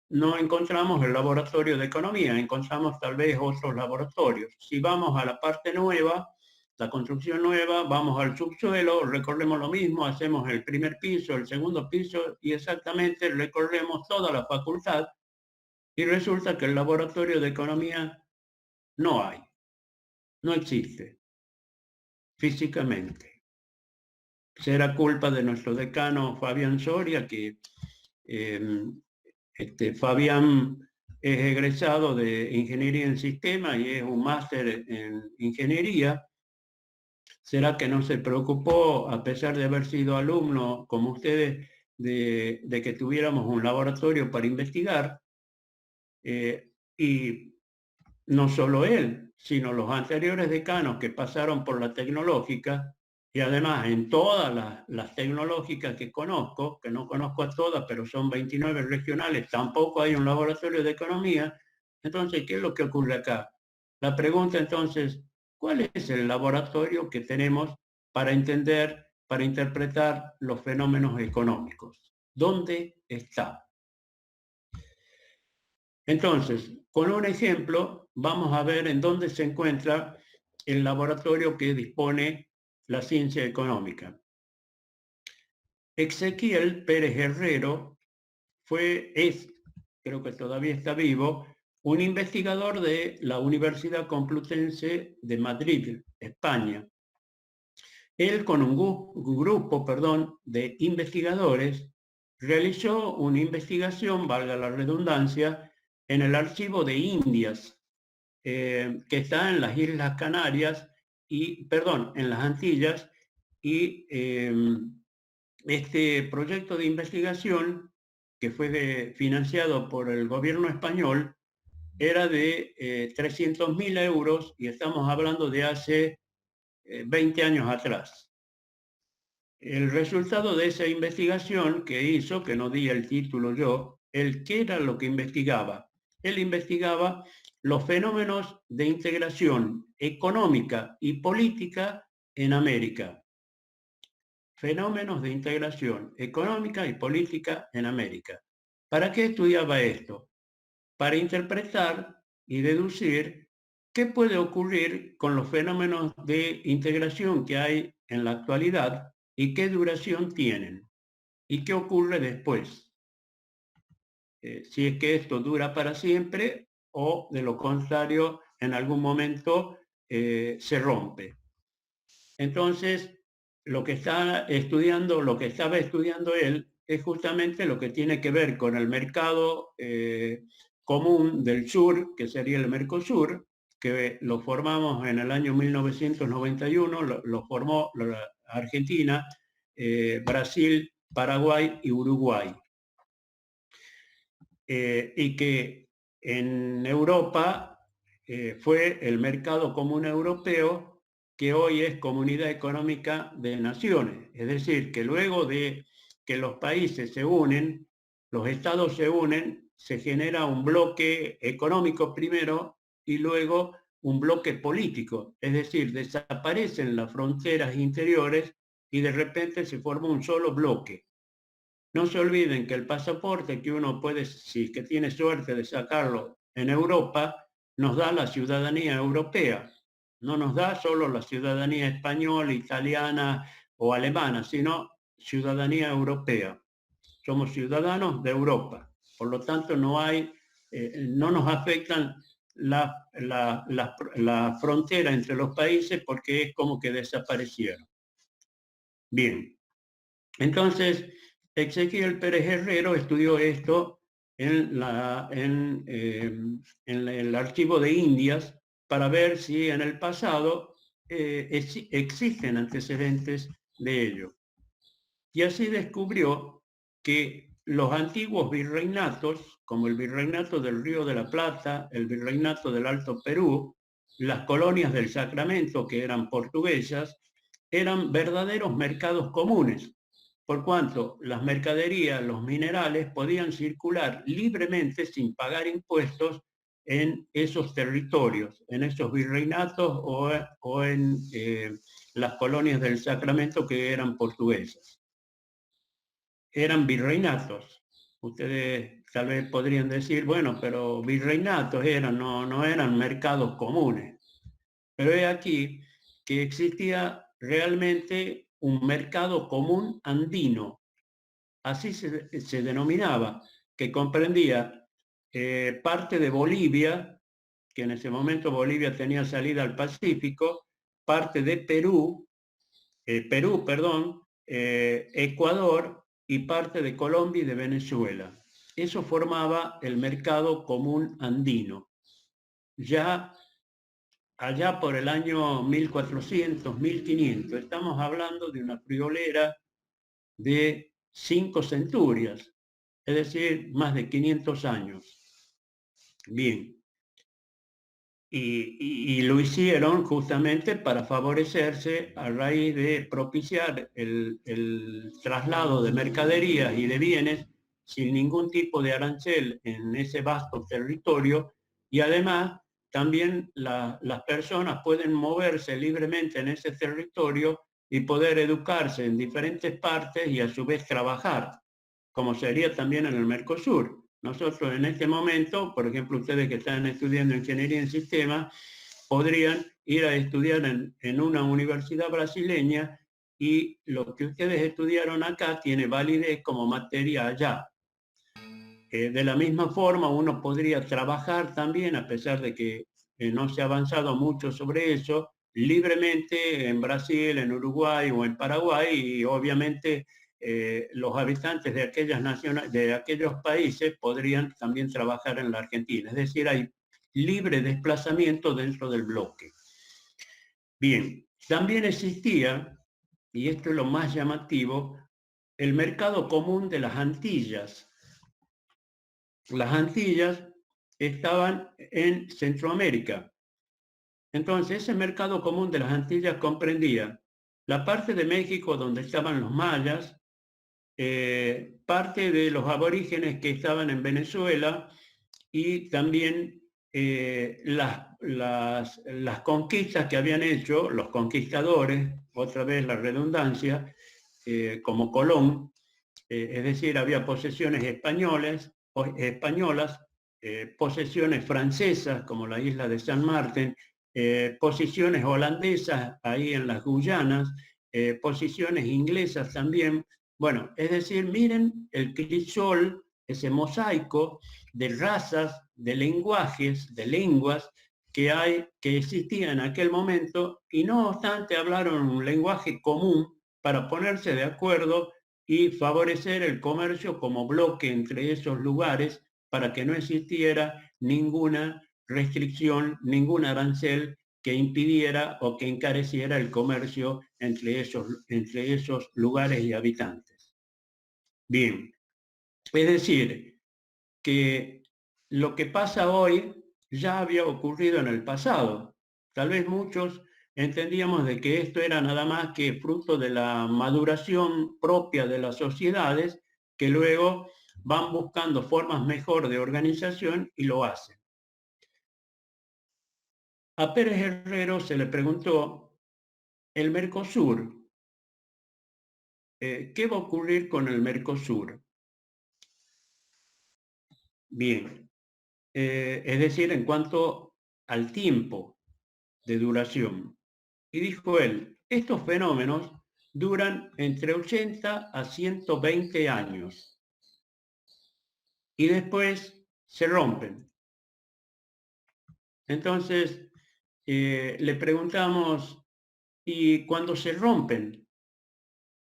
No encontramos el laboratorio de economía, encontramos tal vez otros laboratorios. Si vamos a la parte nueva, la construcción nueva, vamos al subsuelo, recorremos lo mismo, hacemos el primer piso, el segundo piso y exactamente recorremos toda la facultad y resulta que el laboratorio de economía no hay, no existe físicamente. Será culpa de nuestro decano Fabián Soria, que Fabián es egresado de Ingeniería en Sistemas y es un máster en Ingeniería. ¿Será que no se preocupó, a pesar de haber sido alumno como ustedes, de que tuviéramos un laboratorio para investigar? Y no solo él, sino los anteriores decanos que pasaron por la tecnológica, y además en todas las tecnológicas que no conozco a todas, pero son 29 regionales, tampoco hay un laboratorio de economía. Entonces, ¿qué es lo que ocurre acá? La pregunta entonces, ¿cuál es el laboratorio que tenemos para entender, para interpretar los fenómenos económicos? ¿Dónde está? Entonces, con un ejemplo, vamos a ver en dónde se encuentra el laboratorio que dispone la ciencia económica. Ezequiel Pérez Herrero creo que todavía está vivo, un investigador de la Universidad Complutense de Madrid, España. Él con un grupo de investigadores realizó una investigación, valga la redundancia, en el archivo de Indias, que está en las Islas Canarias en las Antillas, y este proyecto de investigación, que fue financiado por el gobierno español, era de 300.000 euros, y estamos hablando de hace 20 años atrás. El resultado de esa investigación que hizo, que no di el título yo, ¿qué era lo que investigaba? Él investigaba los fenómenos de integración económica y política en América. Fenómenos de integración económica y política en América. ¿Para qué estudiaba esto? Para interpretar y deducir qué puede ocurrir con los fenómenos de integración que hay en la actualidad y qué duración tienen y qué ocurre después. Si es que esto dura para siempre o de lo contrario en algún momento se rompe. Entonces, lo que estaba estudiando él es justamente lo que tiene que ver con el mercado común del sur, que sería el Mercosur, que lo formamos en el año 1991, lo formó Argentina, Brasil, Paraguay y Uruguay. Y que en Europa fue el mercado común europeo, que hoy es Comunidad Económica de Naciones. Es decir, que luego de que los países se unen, los estados se unen, se genera un bloque económico primero y luego un bloque político. Es decir, desaparecen las fronteras interiores y de repente se forma un solo bloque. No se olviden que el pasaporte que uno puede, si es que tiene suerte de sacarlo en Europa, nos da la ciudadanía europea. No nos da solo la ciudadanía española, italiana o alemana, sino ciudadanía europea. Somos ciudadanos de Europa. Por lo tanto, no nos afectan la frontera entre los países porque es como que desaparecieron. Bien. Entonces, Ezequiel Pérez Herrero estudió esto en el archivo de Indias para ver si en el pasado existen antecedentes de ello. Y así descubrió que los antiguos virreinatos, como el virreinato del Río de la Plata, el virreinato del Alto Perú, las colonias del Sacramento, que eran portuguesas, eran verdaderos mercados comunes, por cuanto las mercaderías, los minerales, podían circular libremente sin pagar impuestos en esos territorios, en esos virreinatos o en las colonias del Sacramento que eran portuguesas. Eran virreinatos. Ustedes tal vez podrían decir, bueno, pero virreinatos eran, no eran mercados comunes. Pero es aquí que existía realmente un mercado común andino, así se denominaba, que comprendía parte de Bolivia, que en ese momento Bolivia tenía salida al Pacífico, parte de Ecuador y parte de Colombia y de Venezuela. Eso formaba el mercado común andino. Ya allá por el año 1400, 1500, estamos hablando de una friolera de 5 centurias, es decir, más de 500 años. Bien. y lo hicieron justamente para favorecerse a raíz de propiciar el traslado de mercaderías y de bienes sin ningún tipo de arancel en ese vasto territorio, y además también las personas pueden moverse libremente en ese territorio y poder educarse en diferentes partes y a su vez trabajar, como sería también en el Mercosur. Nosotros en este momento, por ejemplo, ustedes que están estudiando ingeniería en sistemas, podrían ir a estudiar en una universidad brasileña y lo que ustedes estudiaron acá tiene validez como materia allá. De la misma forma, uno podría trabajar también, a pesar de que no se ha avanzado mucho sobre eso, libremente en Brasil, en Uruguay o en Paraguay, y obviamente los habitantes de aquellas naciones, de aquellos países podrían también trabajar en la Argentina. Es decir, hay libre desplazamiento dentro del bloque. Bien, también existía, y esto es lo más llamativo, el mercado común de las Antillas. Las Antillas estaban en Centroamérica. Entonces, ese mercado común de las Antillas comprendía la parte de México donde estaban los mayas, parte de los aborígenes que estaban en Venezuela y también las conquistas que habían hecho los conquistadores, otra vez la redundancia, como Colón, es decir, había posesiones españolas, posesiones francesas como la isla de San Martín, posiciones holandesas ahí en las Guyanas, posiciones inglesas también. Bueno, es decir, miren el crisol, ese mosaico de razas, de lenguajes, de lenguas que existía en aquel momento, y no obstante hablaron un lenguaje común para ponerse de acuerdo y favorecer el comercio como bloque entre esos lugares para que no existiera ninguna restricción, ningún arancel que impidiera o que encareciera el comercio entre esos lugares y habitantes. Bien, es decir, que lo que pasa hoy ya había ocurrido en el pasado. Tal vez muchos entendíamos de que esto era nada más que fruto de la maduración propia de las sociedades que luego van buscando formas mejor de organización y lo hacen. A Pérez Herrero se le preguntó, el Mercosur, ¿qué va a ocurrir con el Mercosur? Bien, es decir, en cuanto al tiempo de duración. Y dijo él, estos fenómenos duran entre 80 a 120 años y después se rompen. Entonces, le preguntamos, ¿y cuando se rompen?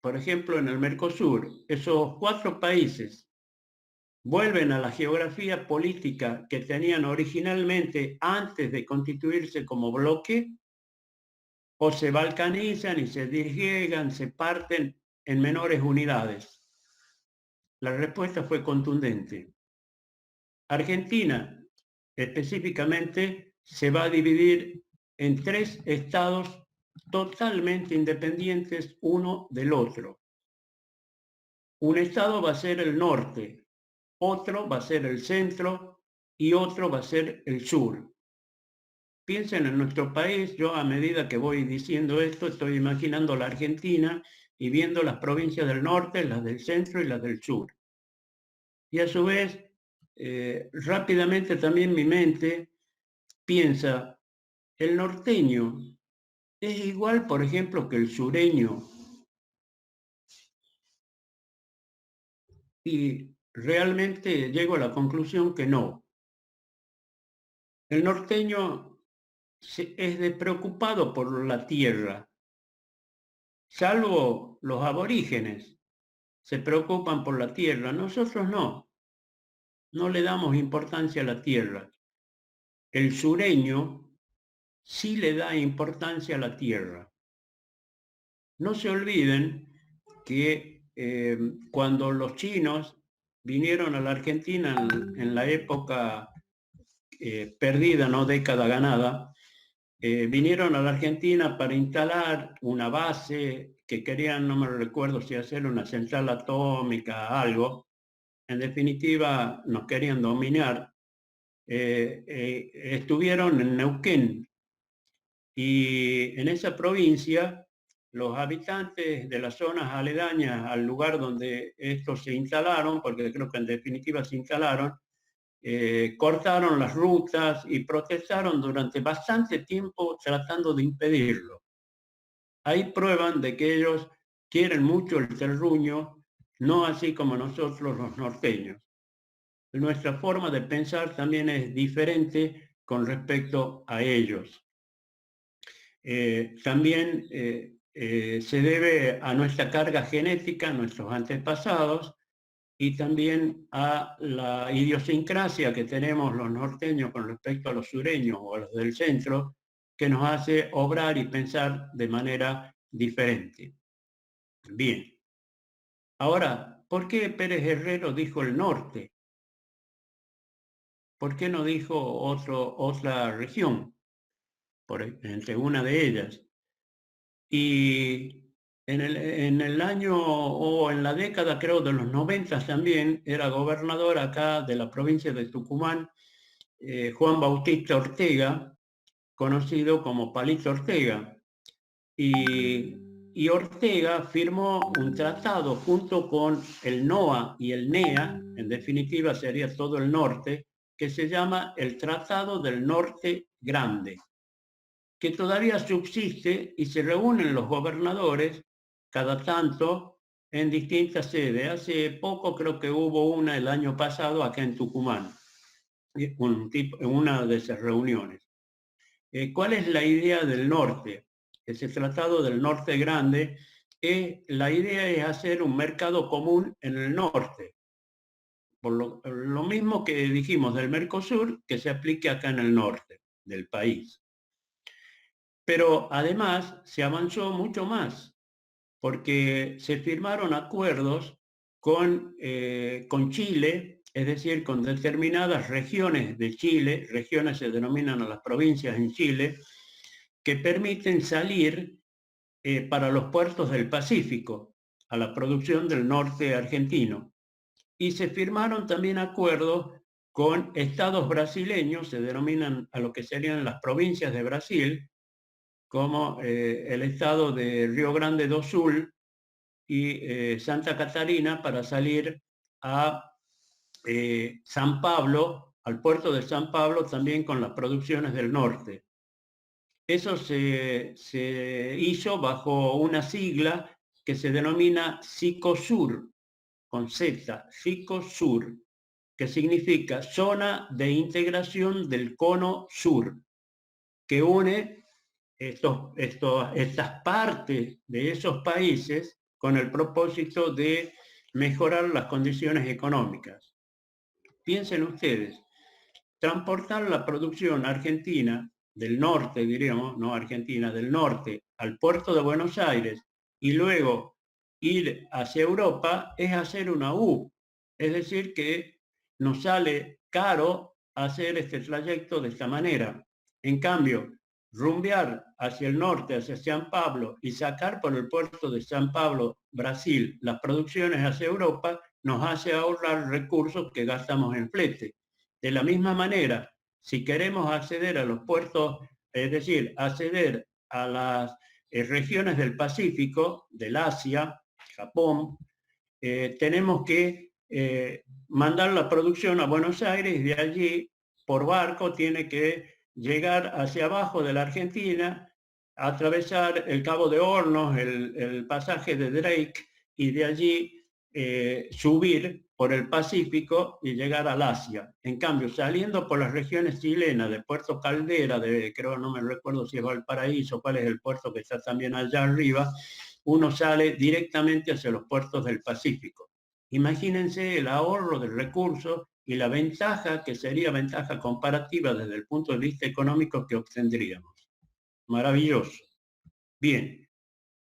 Por ejemplo, en el Mercosur, esos 4 países vuelven a la geografía política que tenían originalmente antes de constituirse como bloque, o se balcanizan y se disgregan, se parten en menores unidades. La respuesta fue contundente. Argentina, específicamente, se va a dividir en 3 estados totalmente independientes uno del otro. Un estado va a ser el norte, otro va a ser el centro y otro va a ser el sur. Piensen en nuestro país, yo a medida que voy diciendo esto estoy imaginando la Argentina y viendo las provincias del norte, las del centro y las del sur. Y a su vez, rápidamente también mi mente piensa, el norteño es igual, por ejemplo, que el sureño. Y realmente llego a la conclusión que no. El norteño es despreocupado por la tierra, salvo los aborígenes, se preocupan por la tierra. Nosotros no le damos importancia a la tierra. El sureño sí le da importancia a la tierra. No se olviden que cuando los chinos vinieron a la Argentina en la época perdida, no década ganada, vinieron a la Argentina para instalar una base que querían, no me recuerdo si hacer una central atómica, algo. En definitiva, nos querían dominar. Estuvieron en Neuquén y en esa provincia los habitantes de las zonas aledañas al lugar donde estos se instalaron, porque creo que en definitiva se instalaron, cortaron las rutas y protestaron durante bastante tiempo tratando de impedirlo. Ahí prueban de que ellos quieren mucho el terruño, no así como nosotros los norteños. Nuestra forma de pensar también es diferente con respecto a ellos. También se debe a nuestra carga genética, a nuestros antepasados, y también a la idiosincrasia que tenemos los norteños con respecto a los sureños o a los del centro, que nos hace obrar y pensar de manera diferente. Bien. Ahora, ¿por qué Pérez Herrero dijo el norte? ¿Por qué no dijo otra región? Entre una de ellas. Y en el año o en la década, creo, de los 90 también, era gobernador acá de la provincia de Tucumán, Juan Bautista Ortega, conocido como Palito Ortega. Y Ortega firmó un tratado junto con el NOA y el NEA, en definitiva sería todo el norte, que se llama el Tratado del Norte Grande, que todavía subsiste y se reúnen los gobernadores cada tanto en distintas sedes. Hace poco creo que hubo una el año pasado acá en Tucumán, en una de esas reuniones. ¿Cuál es la idea del norte? Ese Tratado del Norte Grande, la idea es hacer un mercado común en el norte. Por lo mismo que dijimos del Mercosur, que se aplique acá en el norte del país. Pero además se avanzó mucho más, porque se firmaron acuerdos con Chile, es decir, con determinadas regiones de Chile, regiones se denominan a las provincias en Chile, que permiten salir para los puertos del Pacífico, a la producción del norte argentino. Y se firmaron también acuerdos con estados brasileños, se denominan a lo que serían las provincias de Brasil, como el estado de Río Grande do Sul y Santa Catarina, para salir a San Pablo, al puerto de San Pablo, también con las producciones del norte. Eso se hizo bajo una sigla que se denomina SICOSUR, con Z, SICOSUR, que significa Zona de Integración del Cono Sur, que une estas partes de esos países con el propósito de mejorar las condiciones económicas. Piensen ustedes, transportar la producción argentina del norte, diríamos, no argentina, del norte, al puerto de Buenos Aires y luego ir hacia Europa es hacer una U. Es decir, que nos sale caro hacer este trayecto de esta manera. En cambio, rumbear hacia el norte, hacia San Pablo, y sacar por el puerto de San Pablo, Brasil, las producciones hacia Europa, nos hace ahorrar recursos que gastamos en flete. De la misma manera, si queremos acceder a los puertos, es decir, acceder a las regiones del Pacífico, del Asia, Japón, tenemos que mandar la producción a Buenos Aires y de allí, por barco, tiene que llegar hacia abajo de la Argentina, atravesar el Cabo de Hornos, el pasaje de Drake, y de allí subir por el Pacífico y llegar al Asia. En cambio, saliendo por las regiones chilenas de Puerto Caldera, creo, no me recuerdo si es Valparaíso, cuál es el puerto que está también allá arriba, uno sale directamente hacia los puertos del Pacífico. Imagínense el ahorro de recursos y la ventaja, que sería ventaja comparativa desde el punto de vista económico, que obtendríamos. Maravilloso. Bien,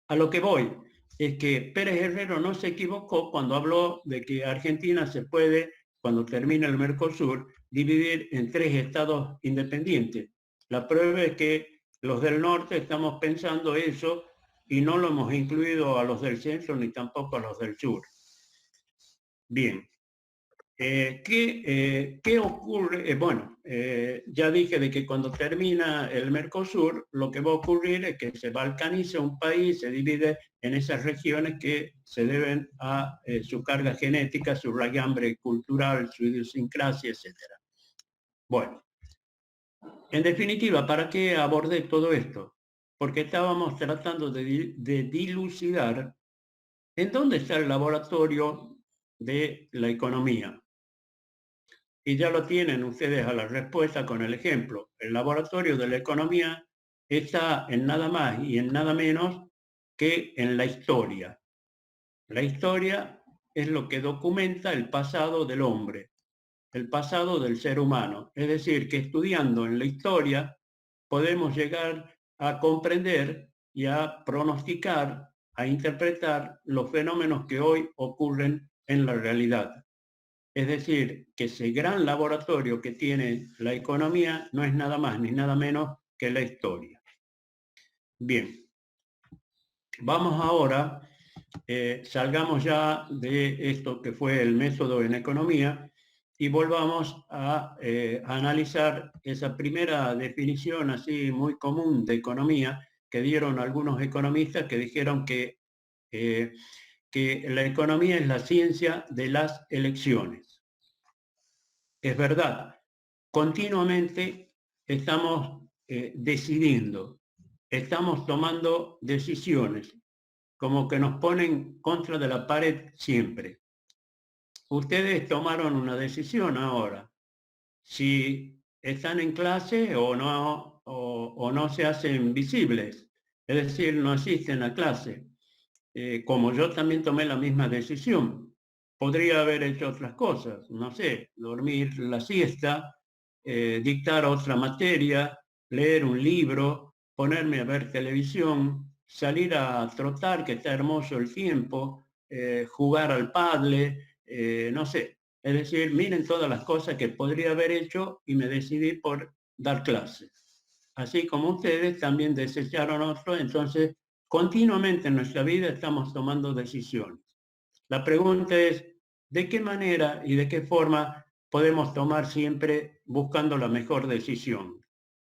a lo que voy es que Pérez Herrero no se equivocó cuando habló de que Argentina se puede, cuando termine el Mercosur, dividir en 3 estados independientes. La prueba es que los del norte estamos pensando eso y no lo hemos incluido a los del centro ni tampoco a los del sur. Bien. ¿Qué ocurre? Bueno, ya dije de que cuando termina el Mercosur, lo que va a ocurrir es que se balcaniza un país, se divide en esas regiones que se deben a su carga genética, su raigambre cultural, su idiosincrasia, etc. Bueno, en definitiva, ¿para qué abordé todo esto? Porque estábamos tratando de dilucidar en dónde está el laboratorio de la economía. Y ya lo tienen ustedes a la respuesta con el ejemplo. El laboratorio de la economía está en nada más y en nada menos que en la historia. La historia es lo que documenta el pasado del hombre, el pasado del ser humano. Es decir, que estudiando en la historia podemos llegar a comprender y a pronosticar, a interpretar los fenómenos que hoy ocurren en la realidad. Es decir, que ese gran laboratorio que tiene la economía no es nada más ni nada menos que la historia. Bien, vamos ahora, salgamos ya de esto que fue el método en economía y volvamos a analizar esa primera definición así muy común de economía que dieron algunos economistas que dijeron que la economía es la ciencia de las elecciones. Es verdad, continuamente estamos decidiendo, estamos tomando decisiones, como que nos ponen contra de la pared siempre. Ustedes tomaron una decisión ahora, si están en clase o no se hacen visibles, es decir, no asisten a clase. Como yo también tomé la misma decisión, podría haber hecho otras cosas, no sé, dormir la siesta, dictar otra materia, leer un libro, ponerme a ver televisión, salir a trotar, que está hermoso el tiempo, jugar al pádel, no sé. Es decir, miren todas las cosas que podría haber hecho y me decidí por dar clases. Así como ustedes también desecharon otro, entonces continuamente en nuestra vida estamos tomando decisiones. La pregunta es, ¿de qué manera y de qué forma podemos tomar siempre buscando la mejor decisión?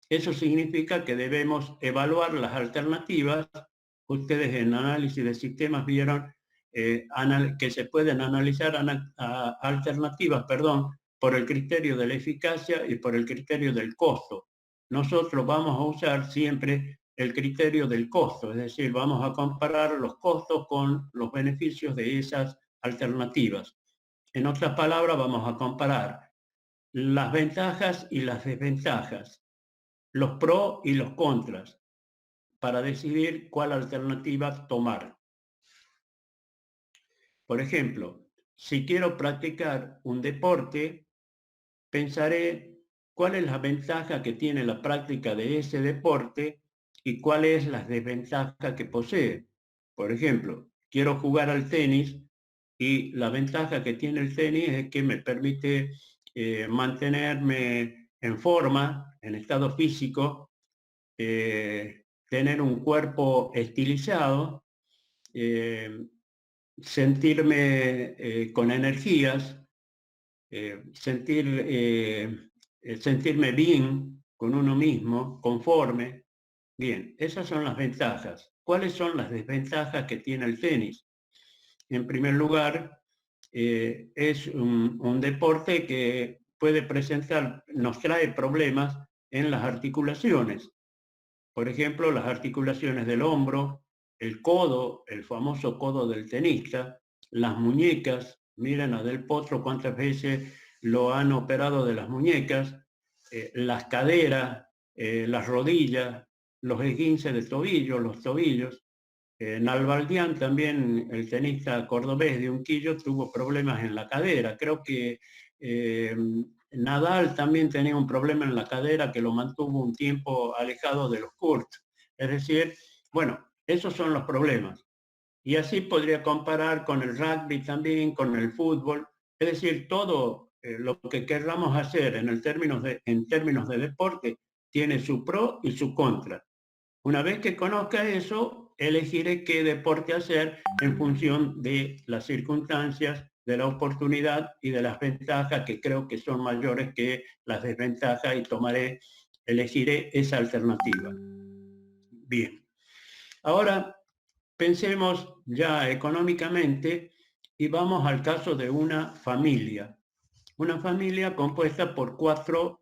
Eso significa que debemos evaluar las alternativas. Ustedes en análisis de sistemas vieron que se pueden analizar alternativas, por el criterio de la eficacia y por el criterio del costo. Nosotros vamos a usar siempre el criterio del costo, es decir, vamos a comparar los costos con los beneficios de esas alternativas. En otras palabras, vamos a comparar las ventajas y las desventajas, los pros y los contras, para decidir cuál alternativa tomar. Por ejemplo, si quiero practicar un deporte, pensaré cuál es la ventaja que tiene la práctica de ese deporte y cuál es la desventaja que posee. Por ejemplo, quiero jugar al tenis y la ventaja que tiene el tenis es que me permite mantenerme en forma, en estado físico, tener un cuerpo estilizado, sentirme con energías, sentirme bien con uno mismo, conforme. Bien, esas son las ventajas. ¿Cuáles son las desventajas que tiene el tenis? En primer lugar, es un deporte que puede presentar, nos trae problemas en las articulaciones. Por ejemplo, las articulaciones del hombro, el codo, el famoso codo del tenista, las muñecas. Miren a Del Potro cuántas veces lo han operado de las muñecas, las caderas, las rodillas, los esguinces de tobillo, los tobillos. Nalbandián también, el tenista cordobés de Unquillo, tuvo problemas en la cadera. Creo que Nadal también tenía un problema en la cadera que lo mantuvo un tiempo alejado de los courts. Es decir, bueno, esos son los problemas. Y así podría comparar con el rugby también, con el fútbol. Es decir, todo lo que querramos hacer en términos de deporte tiene su pro y su contra. Una vez que conozca eso, elegiré qué deporte hacer en función de las circunstancias, de la oportunidad y de las ventajas que creo que son mayores que las desventajas y elegiré esa alternativa. Bien. Ahora pensemos ya económicamente y vamos al caso de una familia. Una familia compuesta por 4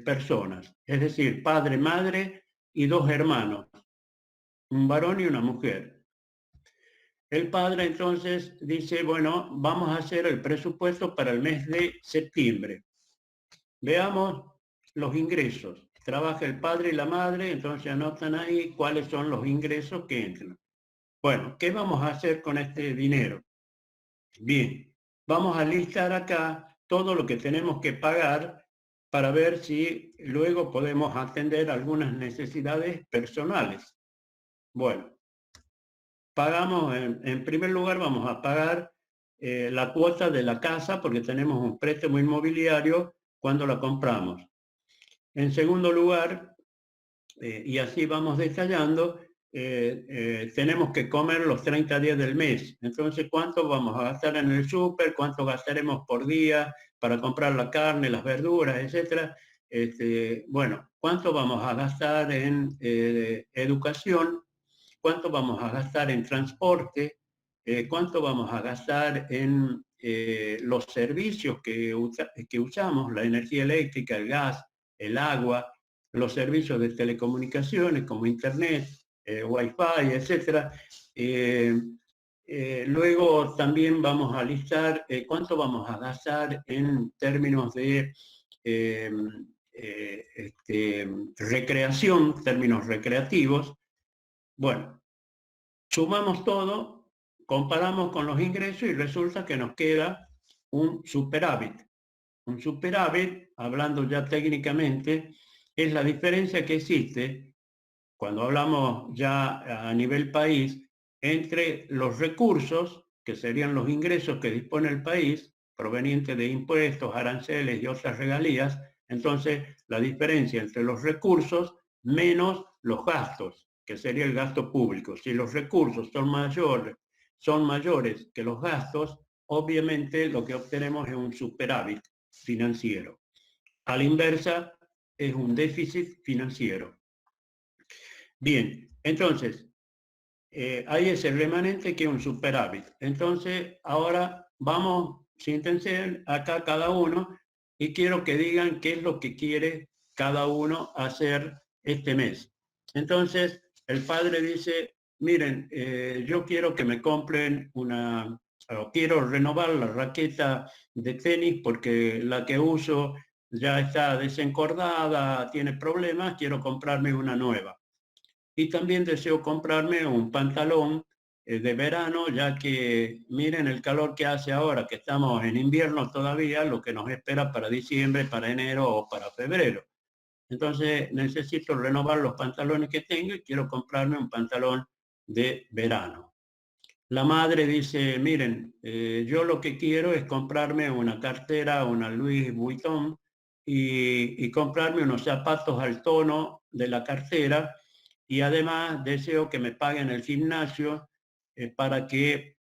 personas, es decir, padre, madre y 2 hermanos, un varón y una mujer. El padre entonces dice, bueno, vamos a hacer el presupuesto para el mes de septiembre. Veamos los ingresos. Trabaja el padre y la madre, entonces anotan ahí cuáles son los ingresos que entran. Bueno, ¿qué vamos a hacer con este dinero? Bien, vamos a listar acá todo lo que tenemos que pagar para ver si luego podemos atender algunas necesidades personales. Bueno, pagamos, en primer lugar vamos a pagar la cuota de la casa porque tenemos un préstamo inmobiliario cuando la compramos. En segundo lugar, y así vamos detallando, tenemos que comer los 30 días del mes. Entonces, ¿cuánto vamos a gastar en el súper? ¿Cuánto gastaremos por día para comprar la carne, las verduras, etcétera? Bueno, ¿cuánto vamos a gastar en educación? ¿Cuánto vamos a gastar en transporte? ¿Cuánto vamos a gastar en los servicios que usamos? La energía eléctrica, el gas, el agua, los servicios de telecomunicaciones como internet, wifi, etcétera. Luego también vamos a listar cuánto vamos a gastar en términos de recreación, términos recreativos. Bueno, sumamos todo, comparamos con los ingresos y resulta que nos queda un superávit. Un superávit, hablando ya técnicamente, es la diferencia que existe, cuando hablamos ya a nivel país, entre los recursos, que serían los ingresos que dispone el país, provenientes de impuestos, aranceles y otras regalías. Entonces, la diferencia entre los recursos menos los gastos, que sería el gasto público. Si los recursos son mayores que los gastos, obviamente lo que obtenemos es un superávit financiero. A la inversa, es un déficit financiero. Bien, entonces, hay ese remanente que es un superávit. Entonces, ahora vamos, siéntense acá cada uno y quiero que digan qué es lo que quiere cada uno hacer este mes. Entonces, el padre dice, miren, yo quiero que me compren quiero renovar la raqueta de tenis porque la que uso ya está desencordada, tiene problemas, quiero comprarme una nueva. Y también deseo comprarme un pantalón de verano, ya que miren el calor que hace ahora, que estamos en invierno todavía, lo que nos espera para diciembre, para enero o para febrero. Entonces necesito renovar los pantalones que tengo y quiero comprarme un pantalón de verano. La madre dice, miren, yo lo que quiero es comprarme una cartera, una Louis Vuitton, y comprarme unos zapatos al tono de la cartera, y además deseo que me paguen el gimnasio para que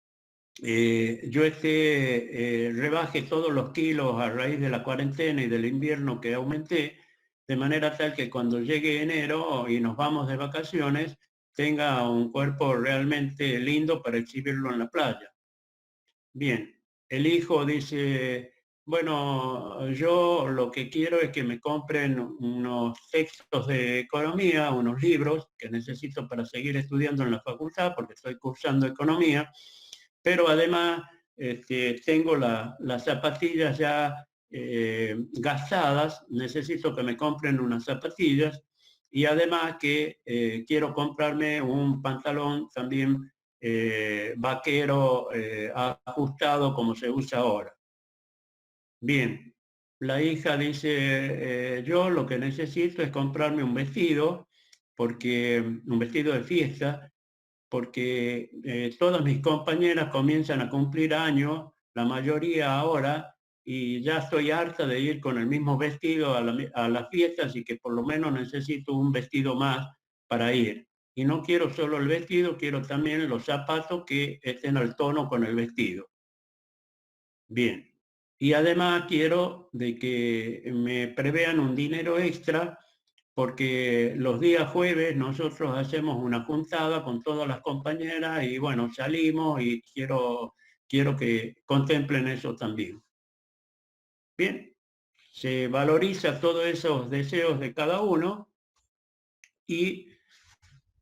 yo rebaje todos los kilos a raíz de la cuarentena y del invierno que aumenté, de manera tal que cuando llegue enero y nos vamos de vacaciones, tenga un cuerpo realmente lindo para exhibirlo en la playa. Bien, el hijo dice, bueno, yo lo que quiero es que me compren unos textos de economía, unos libros que necesito para seguir estudiando en la facultad, porque estoy cursando economía, pero además tengo las zapatillas ya gastadas, necesito que me compren unas zapatillas, y además que quiero comprarme un pantalón también vaquero ajustado como se usa ahora. Bien, la hija dice, yo lo que necesito es comprarme un vestido de fiesta, porque todas mis compañeras comienzan a cumplir años, la mayoría ahora, y ya estoy harta de ir con el mismo vestido a las fiestas y que por lo menos necesito un vestido más para ir. Y no quiero solo el vestido, quiero también los zapatos que estén al tono con el vestido. Bien. Y además quiero de que me prevean un dinero extra porque los días jueves nosotros hacemos una juntada con todas las compañeras y bueno, salimos y quiero que contemplen eso también. Bien, se valoriza todos esos deseos de cada uno y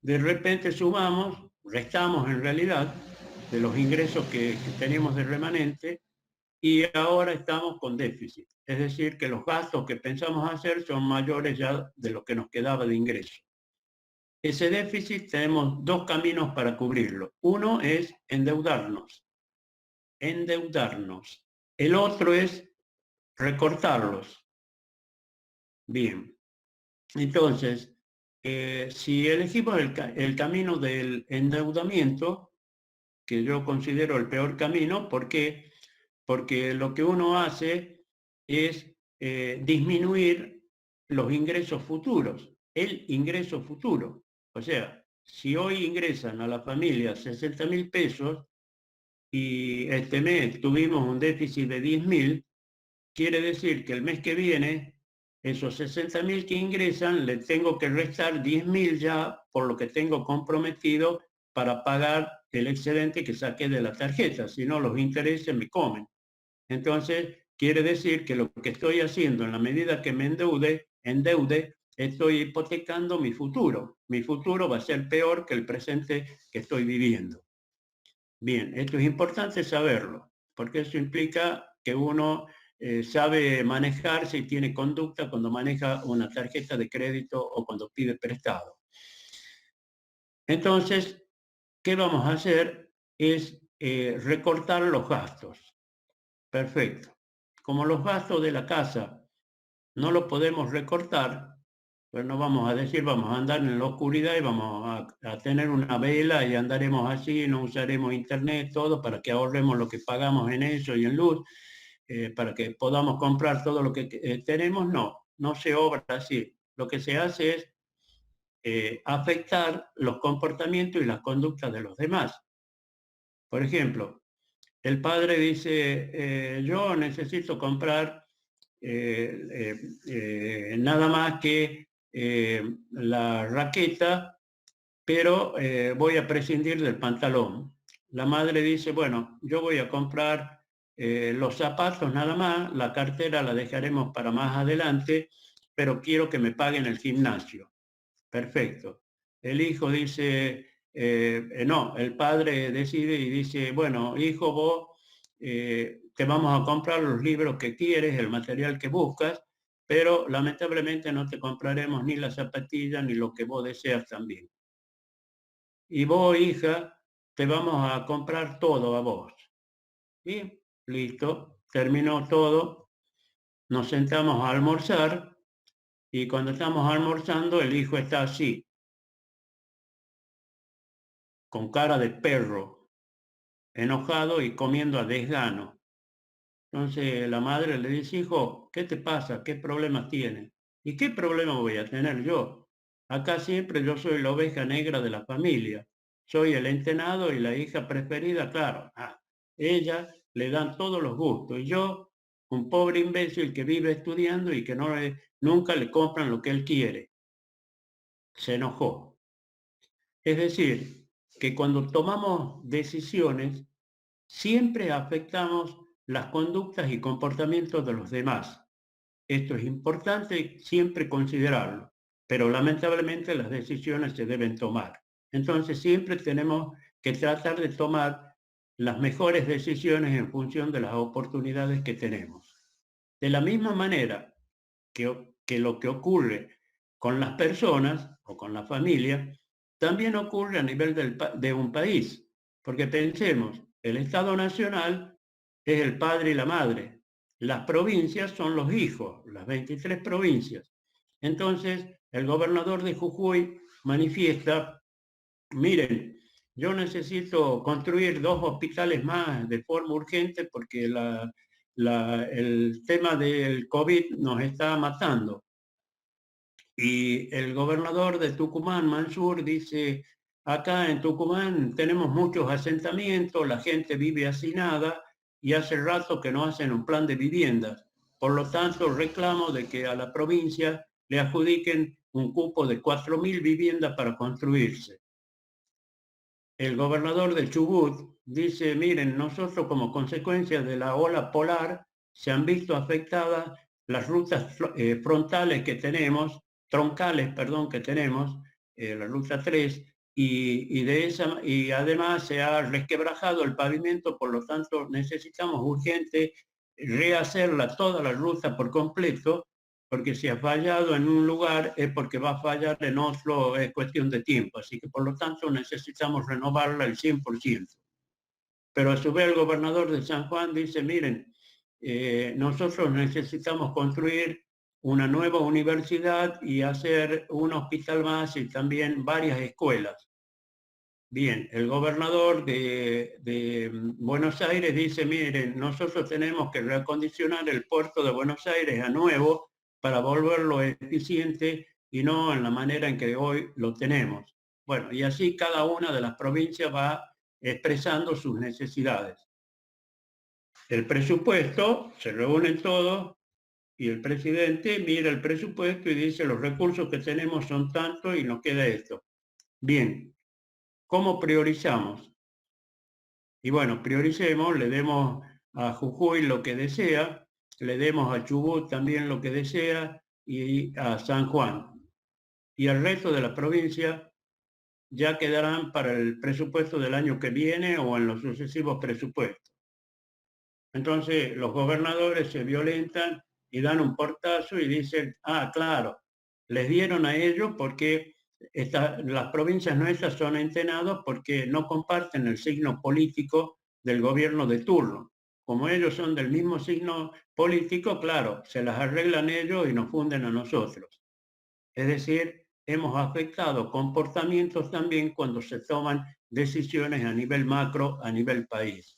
de repente sumamos, restamos en realidad de los ingresos que tenemos de remanente y ahora estamos con déficit. Es decir, que los gastos que pensamos hacer son mayores ya de lo que nos quedaba de ingreso. Ese déficit tenemos dos caminos para cubrirlo. Uno es endeudarnos. El otro es recortarlos. Bien. Entonces, si elegimos el camino del endeudamiento, que yo considero el peor camino, ¿por qué? Porque lo que uno hace es disminuir los ingresos futuros, el ingreso futuro. O sea, si hoy ingresan a la familia 60.000 pesos y este mes tuvimos un déficit de 10.000, quiere decir que el mes que viene, esos 60.000 que ingresan, le tengo que restar 10.000 ya por lo que tengo comprometido para pagar el excedente que saqué de la tarjeta, si no los intereses me comen. Entonces, quiere decir que lo que estoy haciendo en la medida que me endeude, estoy hipotecando mi futuro. Mi futuro va a ser peor que el presente que estoy viviendo. Bien, esto es importante saberlo, porque eso implica que uno sabe manejarse y tiene conducta cuando maneja una tarjeta de crédito o cuando pide prestado. Entonces, ¿qué vamos a hacer? Es recortar los gastos. Perfecto. Como los gastos de la casa no los podemos recortar, pues no vamos a decir vamos a andar en la oscuridad y vamos a tener una vela y andaremos así, no usaremos internet, todo para que ahorremos lo que pagamos en eso y en luz, para que podamos comprar todo lo que tenemos. No se obra así. Lo que se hace es afectar los comportamientos y las conductas de los demás. Por ejemplo, el padre dice, yo necesito comprar nada más que la raqueta, pero voy a prescindir del pantalón. La madre dice, bueno, yo voy a comprar los zapatos nada más, la cartera la dejaremos para más adelante, pero quiero que me paguen el gimnasio. Perfecto. El hijo dice, no, el padre decide y dice, bueno, hijo, vos te vamos a comprar los libros que quieres, el material que buscas, pero lamentablemente no te compraremos ni las zapatillas ni lo que vos deseas también. Y vos, hija, te vamos a comprar todo a vos. Y listo, terminó todo, nos sentamos a almorzar y cuando estamos almorzando el hijo está así, con cara de perro, enojado y comiendo a desgano. Entonces la madre le dice, hijo, ¿qué te pasa? ¿Qué problemas tienes? ¿Y qué problema voy a tener yo? Acá siempre yo soy la oveja negra de la familia. Soy el entenado y la hija preferida, claro. Ella le dan todos los gustos. Y yo, un pobre imbécil que vive estudiando y que nunca le compran lo que él quiere. Se enojó. Es decir, que cuando tomamos decisiones, siempre afectamos las conductas y comportamientos de los demás. Esto es importante siempre considerarlo, pero lamentablemente las decisiones se deben tomar. Entonces siempre tenemos que tratar de tomar las mejores decisiones en función de las oportunidades que tenemos. De la misma manera que lo que ocurre con las personas o con la familia, también ocurre a nivel de un país, porque pensemos, el Estado Nacional es el padre y la madre. Las provincias son los hijos, las 23 provincias. Entonces, el gobernador de Jujuy manifiesta, miren, yo necesito construir 2 hospitales más de forma urgente porque el tema del COVID nos está matando. Y el gobernador de Tucumán, Mansur, dice, acá en Tucumán tenemos muchos asentamientos, la gente vive hacinada y hace rato que no hacen un plan de viviendas. Por lo tanto, reclamo de que a la provincia le adjudiquen un cupo de 4.000 viviendas para construirse. El gobernador de Chubut dice, miren, nosotros como consecuencia de la ola polar se han visto afectadas las rutas troncales que tenemos, la ruta 3, y además se ha resquebrajado el pavimento, por lo tanto necesitamos urgente rehacerla toda la ruta por completo, porque si ha fallado en un lugar es porque va a fallar en otro, es cuestión de tiempo, así que por lo tanto necesitamos renovarla al 100%. Pero a su vez el gobernador de San Juan dice, miren, nosotros necesitamos construir una nueva universidad y hacer un hospital más y también varias escuelas. Bien, el gobernador de Buenos Aires dice, miren, nosotros tenemos que reacondicionar el puerto de Buenos Aires a nuevo para volverlo eficiente y no en la manera en que hoy lo tenemos. Bueno, y así cada una de las provincias va expresando sus necesidades. El presupuesto, se reúnen todos y el presidente mira el presupuesto y dice los recursos que tenemos son tantos y nos queda esto. Bien, ¿cómo priorizamos? Y bueno, prioricemos, le demos a Jujuy lo que desea, le demos a Chubut también lo que desea y a San Juan. Y el resto de la provincia ya quedarán para el presupuesto del año que viene o en los sucesivos presupuestos. Entonces los gobernadores se violentan y dan un portazo y dicen, ah, claro, les dieron a ellos porque las provincias nuestras son entenados porque no comparten el signo político del gobierno de turno. Como ellos son del mismo signo político, claro, se las arreglan ellos y nos funden a nosotros. Es decir, hemos afectado comportamientos también cuando se toman decisiones a nivel macro, a nivel país.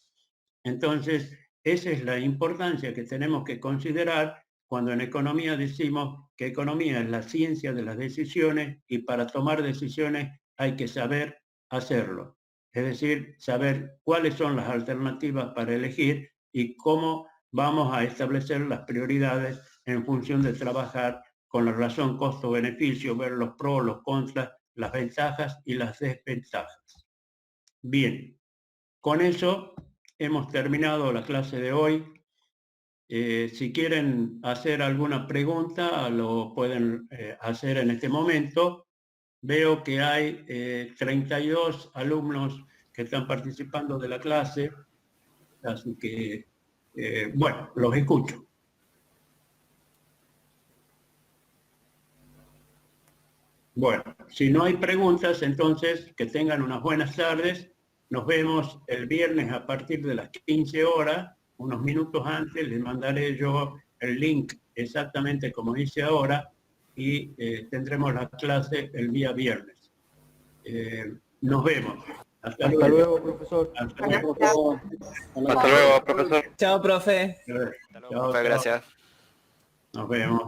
Entonces, esa es la importancia que tenemos que considerar cuando en economía decimos que economía es la ciencia de las decisiones y para tomar decisiones hay que saber hacerlo. Es decir, saber cuáles son las alternativas para elegir y cómo vamos a establecer las prioridades en función de trabajar con la razón costo-beneficio, ver los pros, los contras, las ventajas y las desventajas. Bien, con eso hemos terminado la clase de hoy. Si quieren hacer alguna pregunta, lo pueden hacer en este momento. Veo que hay 32 alumnos que están participando de la clase, así que, bueno, los escucho. Bueno, si no hay preguntas, entonces que tengan unas buenas tardes. Nos vemos el viernes a partir de las 15 horas, unos minutos antes les mandaré yo el link exactamente como dice ahora y tendremos la clase el día viernes. Nos vemos. Hasta luego, profesor. Hasta luego, profesor. Chao, profe. Hasta luego, profe, gracias. Nos vemos.